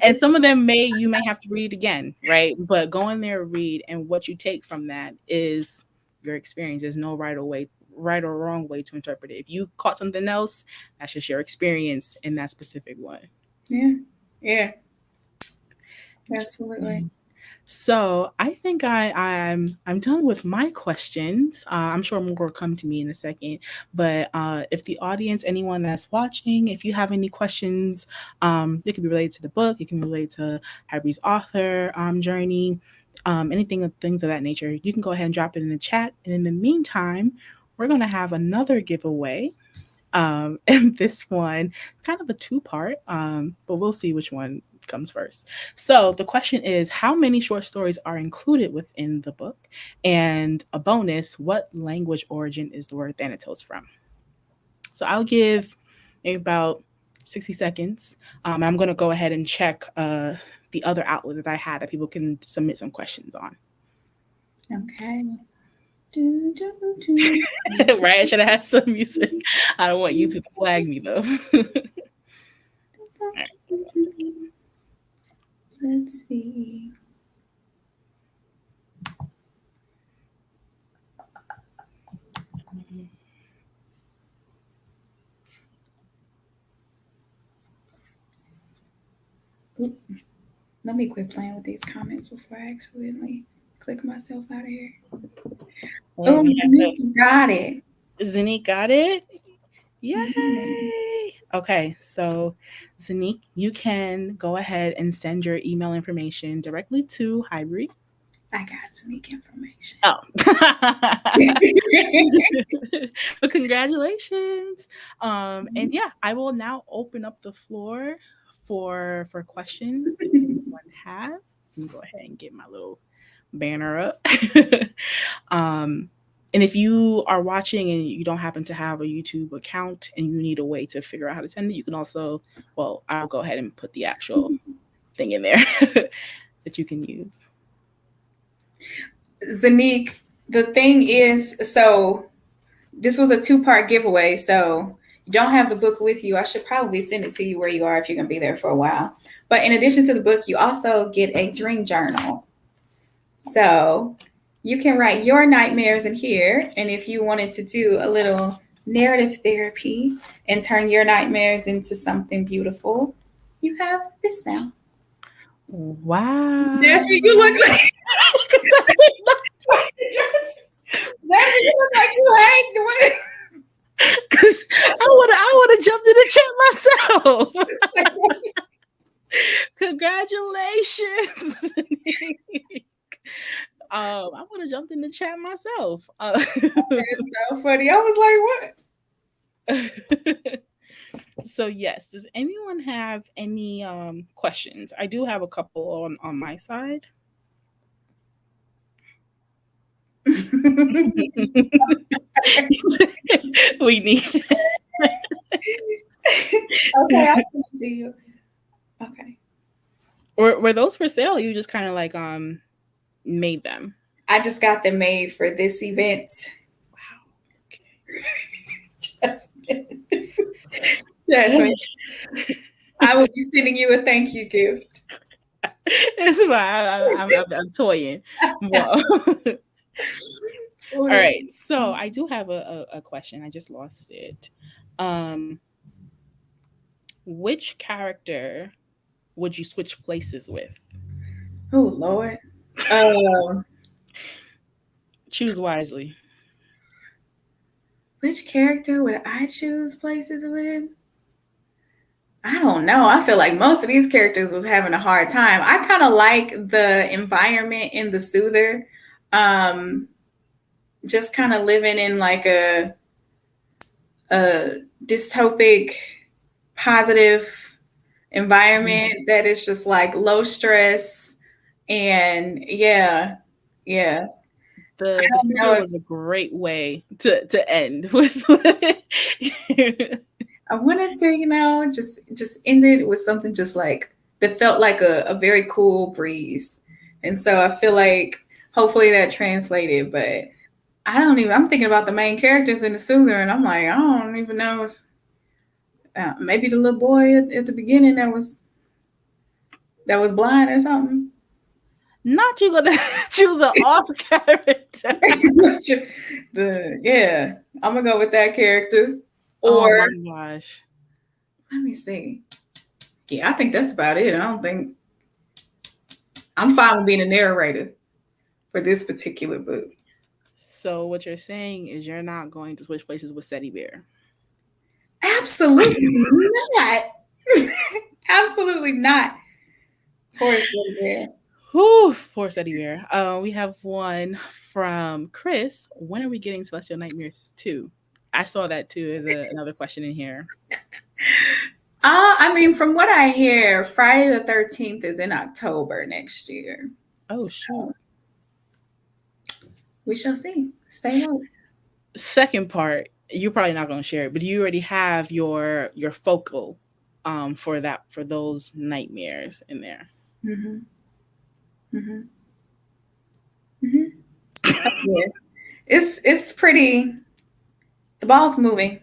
And some of them you may have to read again, right? But go in there, read, and what you take from that is your experience. There's no right or wrong way to interpret it. If you caught something else, that's just your experience in that specific one. Yeah, yeah, absolutely. Interesting. So I think I'm done with my questions. I'm sure more will come to me in a second. But if the audience, anyone that's watching, if you have any questions, it can be related to the book. It can be related to Hybrie's author journey, anything of things of that nature. You can go ahead and drop it in the chat. And in the meantime, we're gonna have another giveaway. And this one, kind of a two-part, but we'll see which one comes first. So the question is, how many short stories are included within the book? And a bonus, what language origin is the word Thanatos from? So I'll give maybe about 60 seconds. I'm going to go ahead and check the other outlet that I had that people can submit some questions on. Okay. Do, do, do. Right? I should have had some music. I don't want YouTube to flag me though. Right. Let's see. Oop. Let me quit playing with these comments before I accidentally click myself out of here. Well, Oh, we have Zanique, you got it. Zanique got it. Yay! Mhm. Okay, so Zanique, you can go ahead and send your email information directly to Hybrie. I got Zanique information. Oh. But congratulations. And yeah, I will now open up the floor for questions if anyone has. Let me go ahead and get my little banner up. um, and if you are watching and you don't happen to have a YouTube account and you need a way to figure out how to send it, you can also, well, I'll go ahead and put the actual thing in there that you can use. Zanique, the thing is, so this was a two-part giveaway. So you don't have the book with you. I should probably send it to you where you are if you're going to be there for a while. But in addition to the book, you also get a dream journal. So you can write your nightmares in here. And if you wanted to do a little narrative therapy and turn your nightmares into something beautiful, you have this now. Wow. That's what you look like. That's what you look like. You hate doing Because I would have jumped in the chat myself. Congratulations. I would have jumped in the chat myself. so funny. I was like, what? So yes, does anyone have any questions? I do have a couple on my side. We need. Okay, I'll see you. Okay. Were those for sale? Or you just kind of like made them? I just got them made for this event. Wow. Okay. Jasmine, I will be sending you a thank you gift. It's fine. I'm toying. Well, all right. So I do have a question. I just lost it. Which character would you switch places with? Oh Lord. Um, Choose wisely. which character would I choose places with? I don't know. I feel like most of these characters was having a hard time. I kind of like the environment in the Soother. Um, just kind of living in like a dystopic, positive environment that is just like low stress and yeah. The Soother was a great way to end with. I wanted to, just end it with something just like that felt like a very cool breeze. And so I feel like hopefully that translated, but I'm thinking about the main characters in the Soother and I'm like, I don't even know if maybe the little boy at the beginning that was blind or something. Not you gonna choose an off character. I'm gonna go with that character. Oh Or my gosh. let me see. Yeah, I think that's about it. I'm fine with being a narrator for this particular book. So what you're saying is you're not going to switch places with Seti Bear. Absolutely not. Absolutely not. Poor Seti Bear. Whew, poor Seti Bear. We have one from Chris. When are we getting Celestial Nightmares 2? I saw that too as another question in here. I mean, from what I hear, Friday the 13th is in October next year. Oh shoot. We shall see. Stay woke. Second part, you're probably not going to share it, but you already have your focal for those nightmares in there. Mm-hmm. Mm-hmm. Mm-hmm. Yeah. It's pretty. The ball's moving.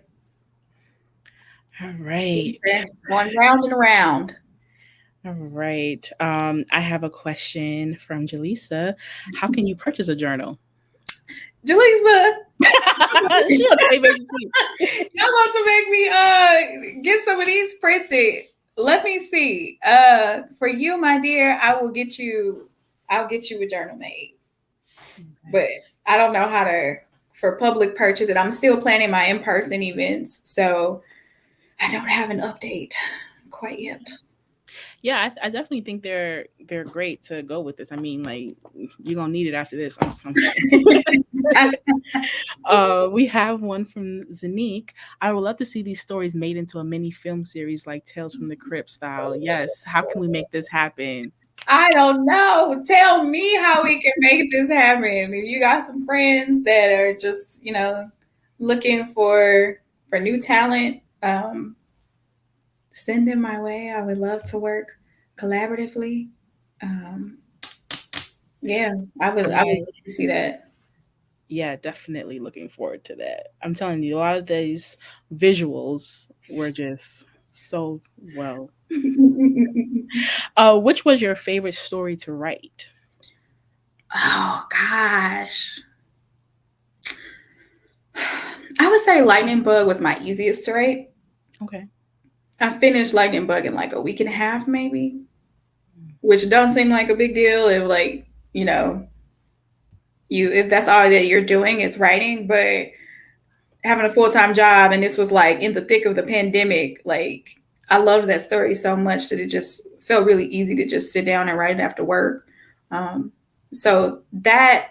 All right. Going round and around. All right. I have a question from Jaleesa. How can you purchase a journal? Jaleesa, She on the baby sweet. y'all want to make me get some of these printed. Let me see. For you, my dear, I'll get you a journal made. But I don't know how to for public purchase it. I'm still planning my in-person events, so I don't have an update quite yet. Yeah, I definitely think they're great to go with this. I mean, like you're gonna need it after this. I'm kidding. We have one from Zanique. I would love to see these stories made into a mini film series like Tales from the Crypt style. Yes, how can we make this happen? I don't know. Tell me how we can make this happen. If you got some friends that are just, looking for new talent, send them my way. I would love to work collaboratively. Um, yeah, I would Right. love to see that. Yeah, definitely looking forward to that. I'm telling you, a lot of these visuals were just so well. Which was your favorite story to write? Oh gosh. I would say Lightning Bug was my easiest to write. Okay. I finished Lightning Bug in like a week and a half, maybe, which don't seem like a big deal if you know, you if that's all that you're doing is writing, but having a full-time job and this was like in the thick of the pandemic, like I loved that story so much that it just felt really easy to just sit down and write it after work. Um, so that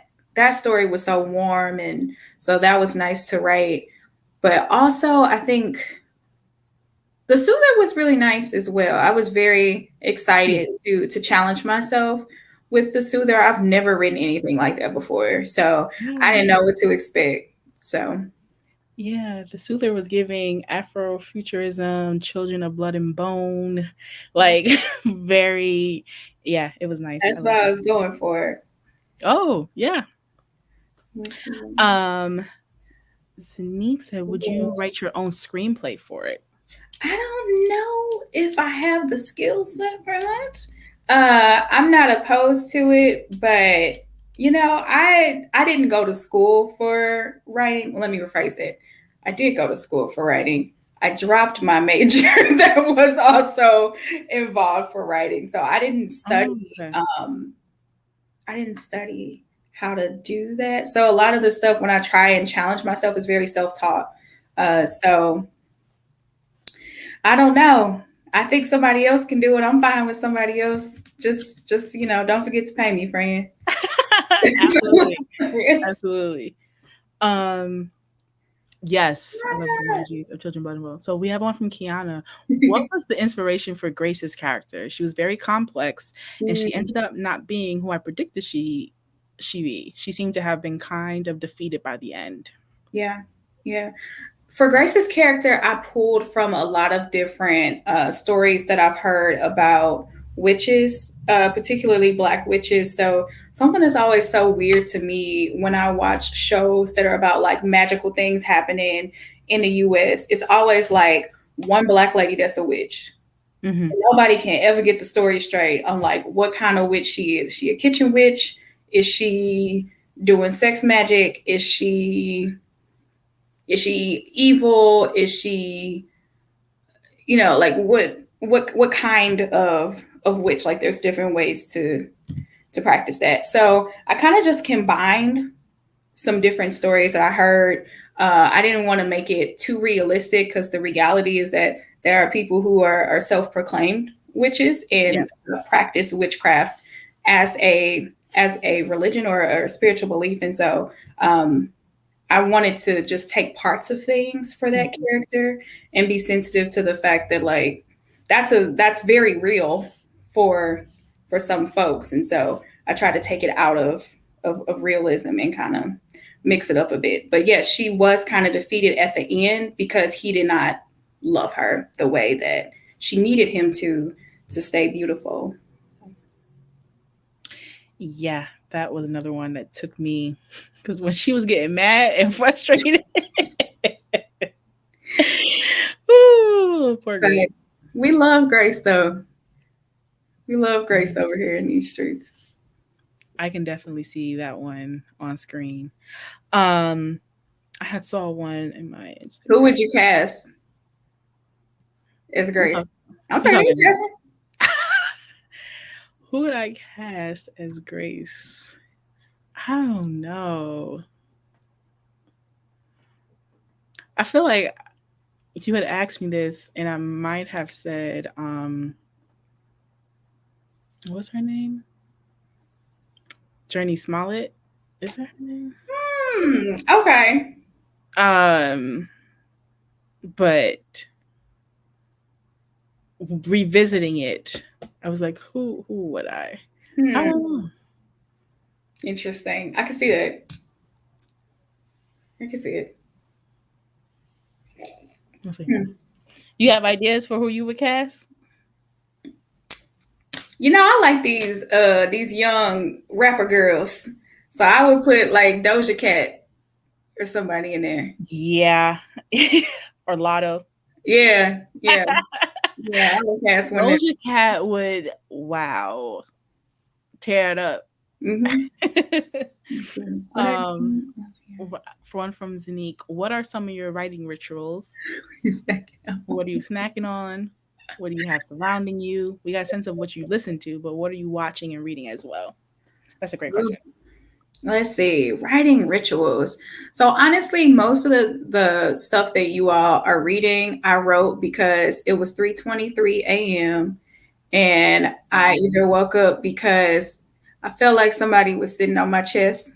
story was so warm, and so that was nice to write. But also I think the Soother was really nice as well. I was very Yeah. excited to challenge myself with the Soother. I've never written anything like that before, so I didn't Yeah. know what to expect. So Yeah, the Soother was giving Afrofuturism, Children of Blood and Bone, like very, yeah, it was nice. I that's what love I it. was going for. Oh, yeah. What you Um, Sneak said, would you write your own screenplay for it? I don't know if I have the skill set for that. I'm not opposed to it, but I didn't go to school for writing. Let me rephrase it. I did go to school for writing. I dropped my major that was also involved for writing. So Oh, okay. I didn't study how to do that. So a lot of the stuff when I try and challenge myself is very self-taught. So I don't know. I think somebody else can do it. I'm fine with somebody else. Just don't forget to pay me, friend. Absolutely. Absolutely. Um, yes, I love the emojis of Children Blood and Bone. So we have one from Kiana. What was the inspiration for Grace's character? She was very complex, and she ended up not being who I predicted she be. She seemed to have been kind of defeated by the end. Yeah, yeah. For Grace's character, I pulled from a lot of different stories that I've heard about witches, particularly Black witches. So something that's always so weird to me when I watch shows that are about like magical things happening in the U.S. It's always like one Black lady that's a witch. Mm-hmm. Nobody can ever get the story straight on like what kind of witch she is. Is she a kitchen witch? Is she doing sex magic? Is she evil? Is she, like what kind of witch? Like there's different ways to practice that. So I kind of just combined some different stories that I heard. I didn't want to make it too realistic because the reality is that there are people who are self-proclaimed witches and Yes. practice witchcraft as a religion or a spiritual belief. And so I wanted to just take parts of things for that Mhm. character and be sensitive to the fact that like that's very real for some folks. And so I try to take it out of realism and kind of mix it up a bit. But yes, she was kind of defeated at the end because he did not love her the way that she needed him to stay beautiful. Yeah, that was another one that took me because when she was getting mad and frustrated, ooh, poor Right. Grace. We love Grace though. We love Grace over here in these streets. I can definitely see that one on screen. Um, I had saw one in my Who Instagram. would you cast as You Grace? talk, I'm you talking to you, talking? Jasmine. Who would I cast as Grace? I don't know. I feel like if you had asked me this, and I might have said, what's her name? Journey Smollett. Is that her name? Okay. Um, but revisiting it, I was like, who would I? I Hmm. don't know. Interesting. I can see that. I can see it. Let's see. Hmm. You have ideas for who you would cast? You know, I like these young rapper girls. So I would put like Doja Cat or somebody in there. Yeah. Or Lotto. Yeah, yeah, yeah. I would cast one there. Doja Cat would, wow, tear it up. Mm-hmm. What are um, for one from Zanique, what are some of your writing rituals? you snacking on? What are you snacking on? What do you have surrounding you? We got a sense of what you listen to, but what are you watching and reading as well? That's a great question. Let's see, writing rituals. So honestly, most of the stuff that you all are reading, I wrote because it was 3:23 a.m. and I either woke up because I felt like somebody was sitting on my chest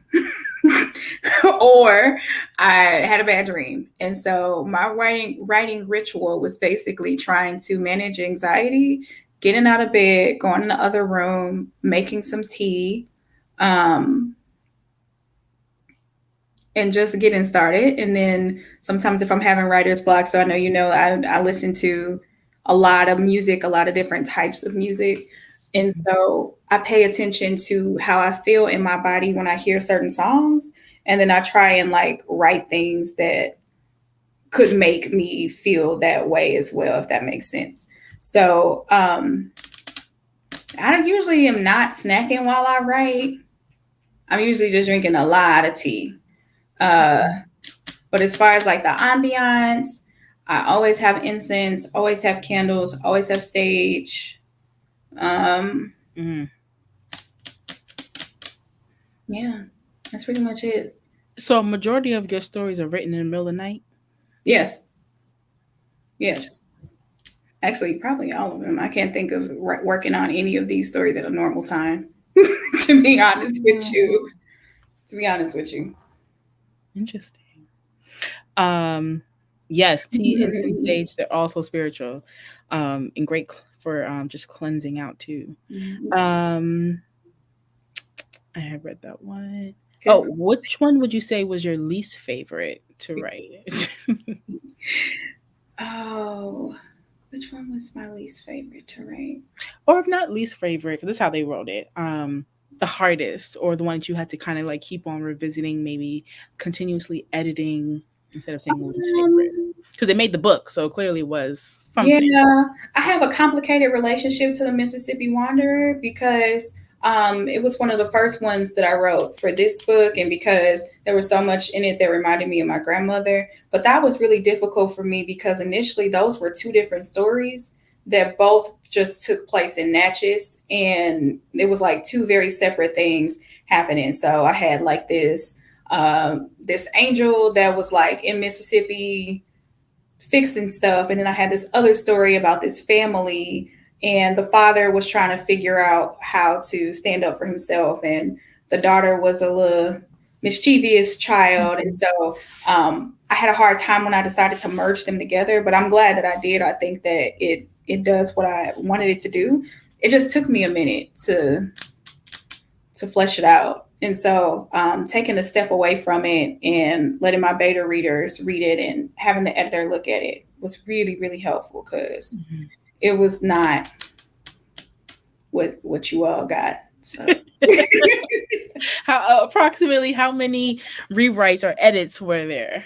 or I had a bad dream. And so my writing ritual was basically trying to manage anxiety, getting out of bed, going in the other room, making some tea, um, and just getting started. And then sometimes if I'm having writer's block, so I know you know, I listen to a lot of music, a lot of different types of music. And so I pay attention to how I feel in my body when I hear certain songs. And then I try and like write things that could make me feel that way as well, if that makes sense. So I usually am not snacking while I write. I'm usually just drinking a lot of tea. Uh, But as far as like the ambiance, I always have incense, always have candles, always have sage. Um, Mm. yeah, that's pretty much it. So, majority of your stories are written in the middle of the night. Yes, yes. Actually, probably all of them. I can't think of working on any of these stories at a normal time. To be honest with you, to be honest with you. Interesting. Um, yes, tea, incense, sage, they're also spiritual, and great for just cleansing out too. Um, I have read that one. Good. Oh, which one would you say was your least favorite to write? Oh, which one was my least favorite to write? Or if not least favorite, 'cause this is how they wrote it. The hardest, or the one that you had to kind of like keep on revisiting, maybe continuously editing instead of saying least favorite. Um, Because they made the book, so clearly it was something. Yeah, I have a complicated relationship to the Mississippi Wanderer because it was one of the first ones that I wrote for this book, and because there was so much in it that reminded me of my grandmother. But that was really difficult for me because initially those were two different stories that both just took place in Natchez, and it was like two very separate things happening. So I had like this angel that was like in Mississippi fixing stuff. And then I had this other story about this family, and the father was trying to figure out how to stand up for himself, and the daughter was a little mischievous child. And so I had a hard time when I decided to merge them together, but I'm glad that I did. I think that it does what I wanted it to do. It just took me a minute to flesh it out. And so taking a step away from it and letting my beta readers read it and having the editor look at it was really, really helpful because Mhm. it was not what you all got. So Approximately how many rewrites or edits were there?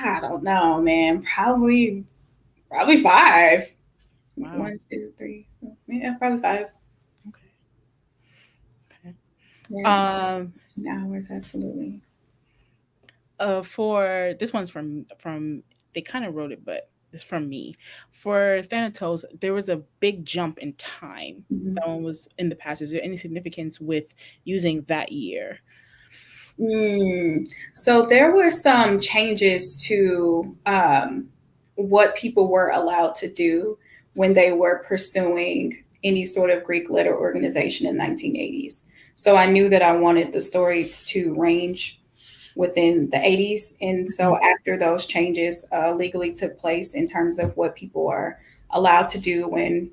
I don't know, man. Probably five. Wow. One, two, three. Yeah, probably five. Okay. Okay. Yes, Um, hours, absolutely. for this one's from they kind of wrote it, but it's from me. For Thanatos, there was a big jump in time. Mhm. That one was in the past. Is there any significance with using that year? So there were some changes to what people were allowed to do when they were pursuing any sort of Greek letter organization in 1980s. So I knew that I wanted the stories to range within the 80s. And so after those changes legally took place in terms of what people are allowed to do when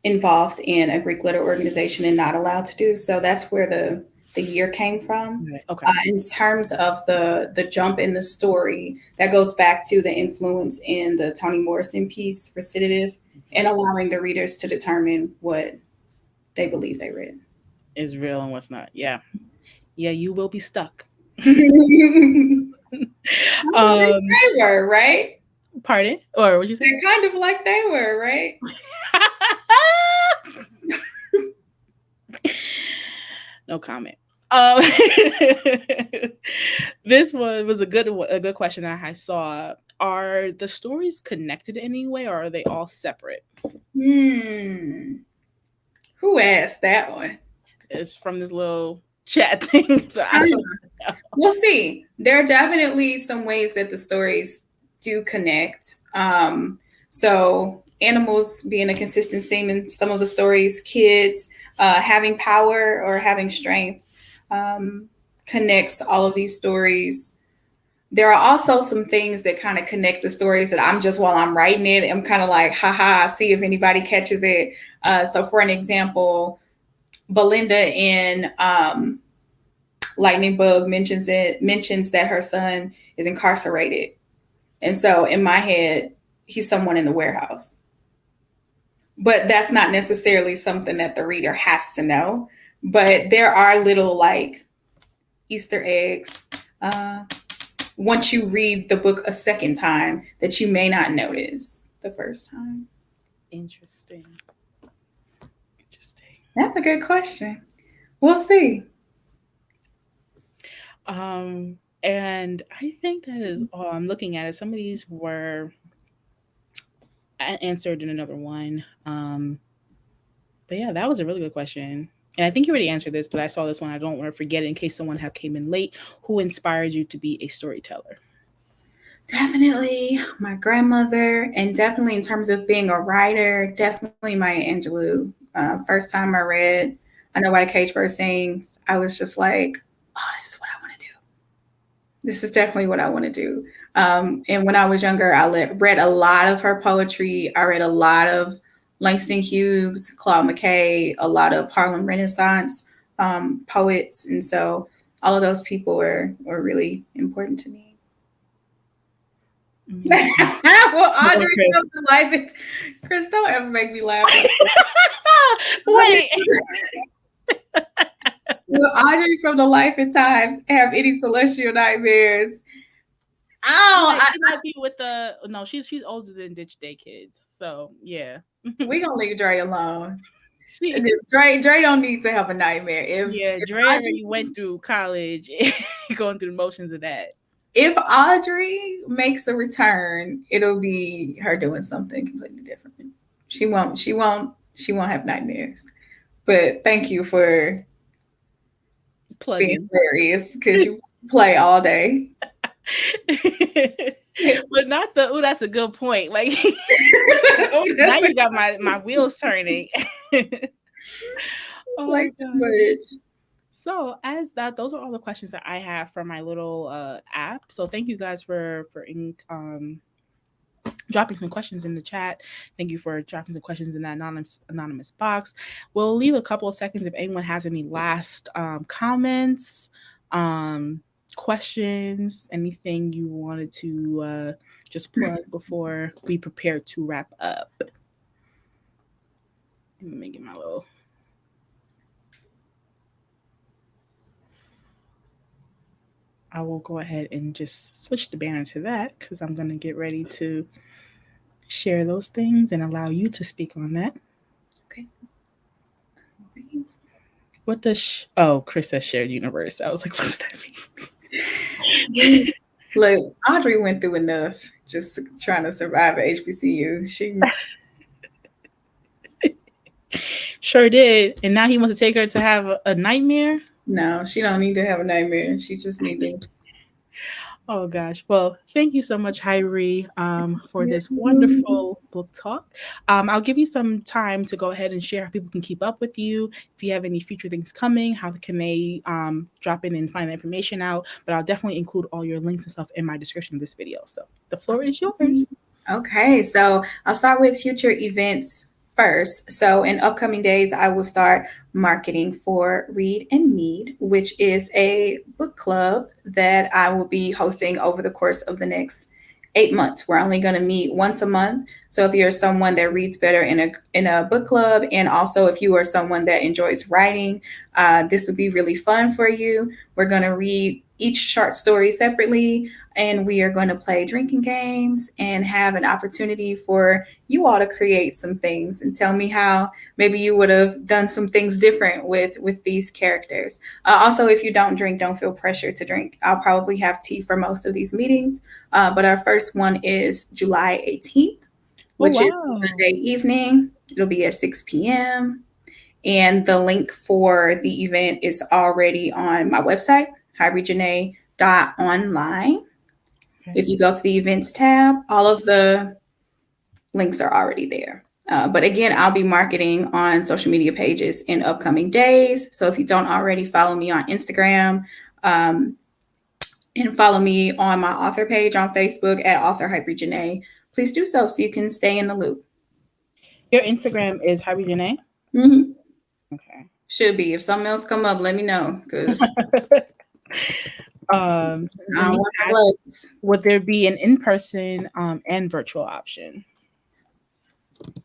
involved in a Greek letter organization and not allowed to do. So that's where the year came from. Right. Okay. In terms of the jump in the story, that goes back to the influence in the Toni Morrison piece, Recitative, and allowing the readers to determine what they believe they read. Is real and what's not. Yeah. Yeah, you will be stuck. Like um, they were, right? pardon? Or what'd you say? They're kind of like they were, right? No comment. Um, this one was a good question that I saw. Are the stories connected in any way, or are they all separate? Hmm. Who asked that one? It's from this little chat thing, so I don't know. We'll see. There are definitely some ways that the stories do connect. So animals being a consistent theme in some of the stories, kids having power or having strength um, connects all of these stories. There are also some things that kind of connect the stories that I'm just while I'm writing it, I'm kind of like, haha, see if anybody catches it. So for an example, Belinda in Lightning Bug mentions that her son is incarcerated. And so in my head, he's someone in the warehouse. But that's not necessarily something that the reader has to know. But there are little like Easter eggs once you read the book a second time that you may not notice the first time. Interesting. Interesting. That's a good question. We'll see. And I think that is all. I'm looking at it. Some of these were answered in another one. But yeah, that was a really good question. And I think you already answered this, but I saw this one. I don't want to forget it in case someone have came in late. Who inspired you to be a storyteller? Definitely my grandmother, and definitely in terms of being a writer, definitely my Angelou. First time I read I Know Why Cage Bird Sings, I was just like, oh, this is what I want to do. This is definitely what I want to do. And when I was younger, read a lot of her poetry. I read a lot of Langston Hughes, Claude McKay, a lot of Harlem Renaissance poets. And so all of those people were really important to me. Mm-hmm. Well, Audrey Okay. from the life. Chris, don't ever make me laugh. Wait. Will Audrey from the Life and Times have any celestial nightmares? Oh, She might be with the no. She's older than Ditch Day kids, so yeah. we gonna leave Dre alone. She Dre don't need to have a nightmare. yeah. If Dre Audrey already went through college, going through the motions of that. if Audrey makes a return, it'll be her doing something completely different. She won't have nightmares. But thank you for being Plugging. hilarious because you play all day. But not the oh, that's a good point. Like Oh, now that's you got my wheels turning. Oh like my too god. much. So as that, those are all the questions that I have for my little app. So thank you guys for dropping some questions in the chat. Thank you for dropping some questions in that anonymous box. We'll leave a couple of seconds if anyone has any last comments, questions, anything you wanted to just plug before we prepare to wrap up? Let me get my little. I will go ahead and just switch the banner to that because I'm going to get ready to share those things and allow you to speak on that. Okay. What does oh, Chris says shared universe. I was like, what's that mean? Look, Audrey went through enough just trying to survive at HBCU. Sure did. And now he wants to take her to have a nightmare. No, she don't need to have a nightmare. She just need to. Oh gosh. Well, thank you so much, Hybrie, for this wonderful book talk. I'll give you some time to go ahead and share how people can keep up with you. If you have any future things coming, how can they drop in and find the information out? But I'll definitely include all your links and stuff in my description of this video. So the floor is yours. Okay, so I'll start with future events first. So in upcoming days, I will start marketing for Read and Mead, which is a book club that I will be hosting over the course of the next 8 months. We're only going to meet once a month. So if you're someone that reads better in a book club, and also if you are someone that enjoys writing, this will be really fun for you. We're going to read each short story separately, and we are going to play drinking games and have an opportunity for you all to create some things and tell me how maybe you would have done some things different with these characters. Also, if you don't drink, don't feel pressure to drink. I'll probably have tea for most of these meetings, but our first one is July 18th, which is Sunday evening. It'll be at 6 p.m. And the link for the event is already on my website, hybriejenae.online. If you go to the events tab, all of the links are already there. But again, I'll be marketing on social media pages in upcoming days. So if you don't already follow me on Instagram, and follow me on my author page on Facebook at author Hybrie Jenae, please do so you can stay in the loop. Your Instagram is Hybrie Jenae? Mm-hmm. Okay. Should be. If something else come up, let me know, because would there be an in-person and virtual option?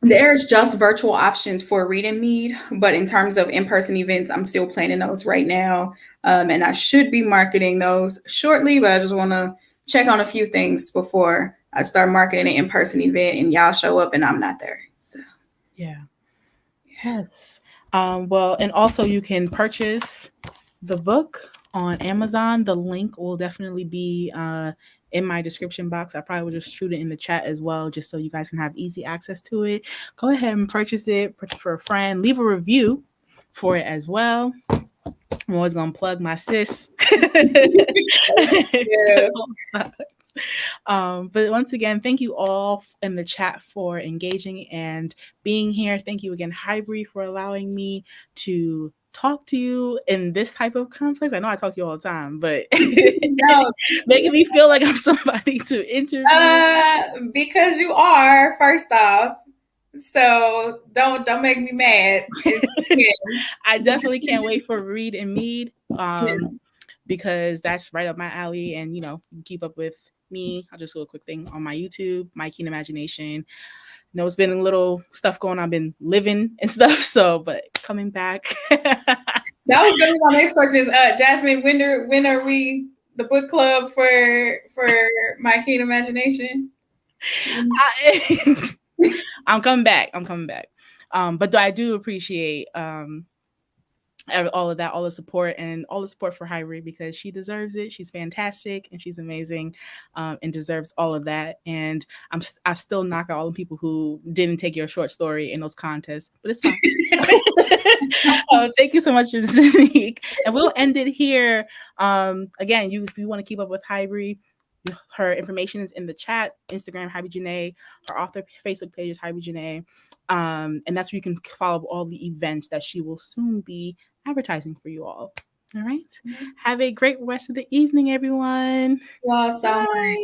There's just virtual options for Read and Mead, but in terms of in-person events, I'm still planning those right now, and I should be marketing those shortly. But I just want to check on a few things before I start marketing an in-person event, and y'all show up and I'm not there. So yeah, yes. Well, and also you can purchase the book on Amazon. The link will definitely be in my description box. I probably will just shoot it in the chat as well, just so you guys can have easy access to it. Go ahead and purchase it, purchase for a friend, leave a review for it as well. I'm always gonna plug my sis. Yeah. But once again, thank you all in the chat for engaging and being here. Thank you again, Hybrie, for allowing me to talk to you in this type of context. I know I talk to you all the time, but no, making me feel like I'm somebody to interview. Because you are, first off. So don't make me mad. I definitely can't wait for Read and Mead, because that's right up my alley. And you know, keep up with me. I'll just do a quick thing on my YouTube, My Keen Imagination. You know, it's been a little stuff going on. I've been living and stuff. So, but coming back. That was gonna be my next question. Is Jasmine, when are we the book club for My Keen Imagination? I'm coming back. But I do appreciate all of that, all the support, and all the support for Hybrie, because she deserves it. She's fantastic and she's amazing, and deserves all of that. And I still knock out all the people who didn't take your short story in those contests, but it's fine. Thank you so much, Zanique. And we'll end it here. Again, if you want to keep up with Hybrie, her information is in the chat. Instagram, Hybrie Jenae. Her author Facebook page is Hybrie Jenae. And that's where you can follow all the events that she will soon be advertising for you all. All right. Mm-hmm. Have a great rest of the evening, everyone. Well, so much.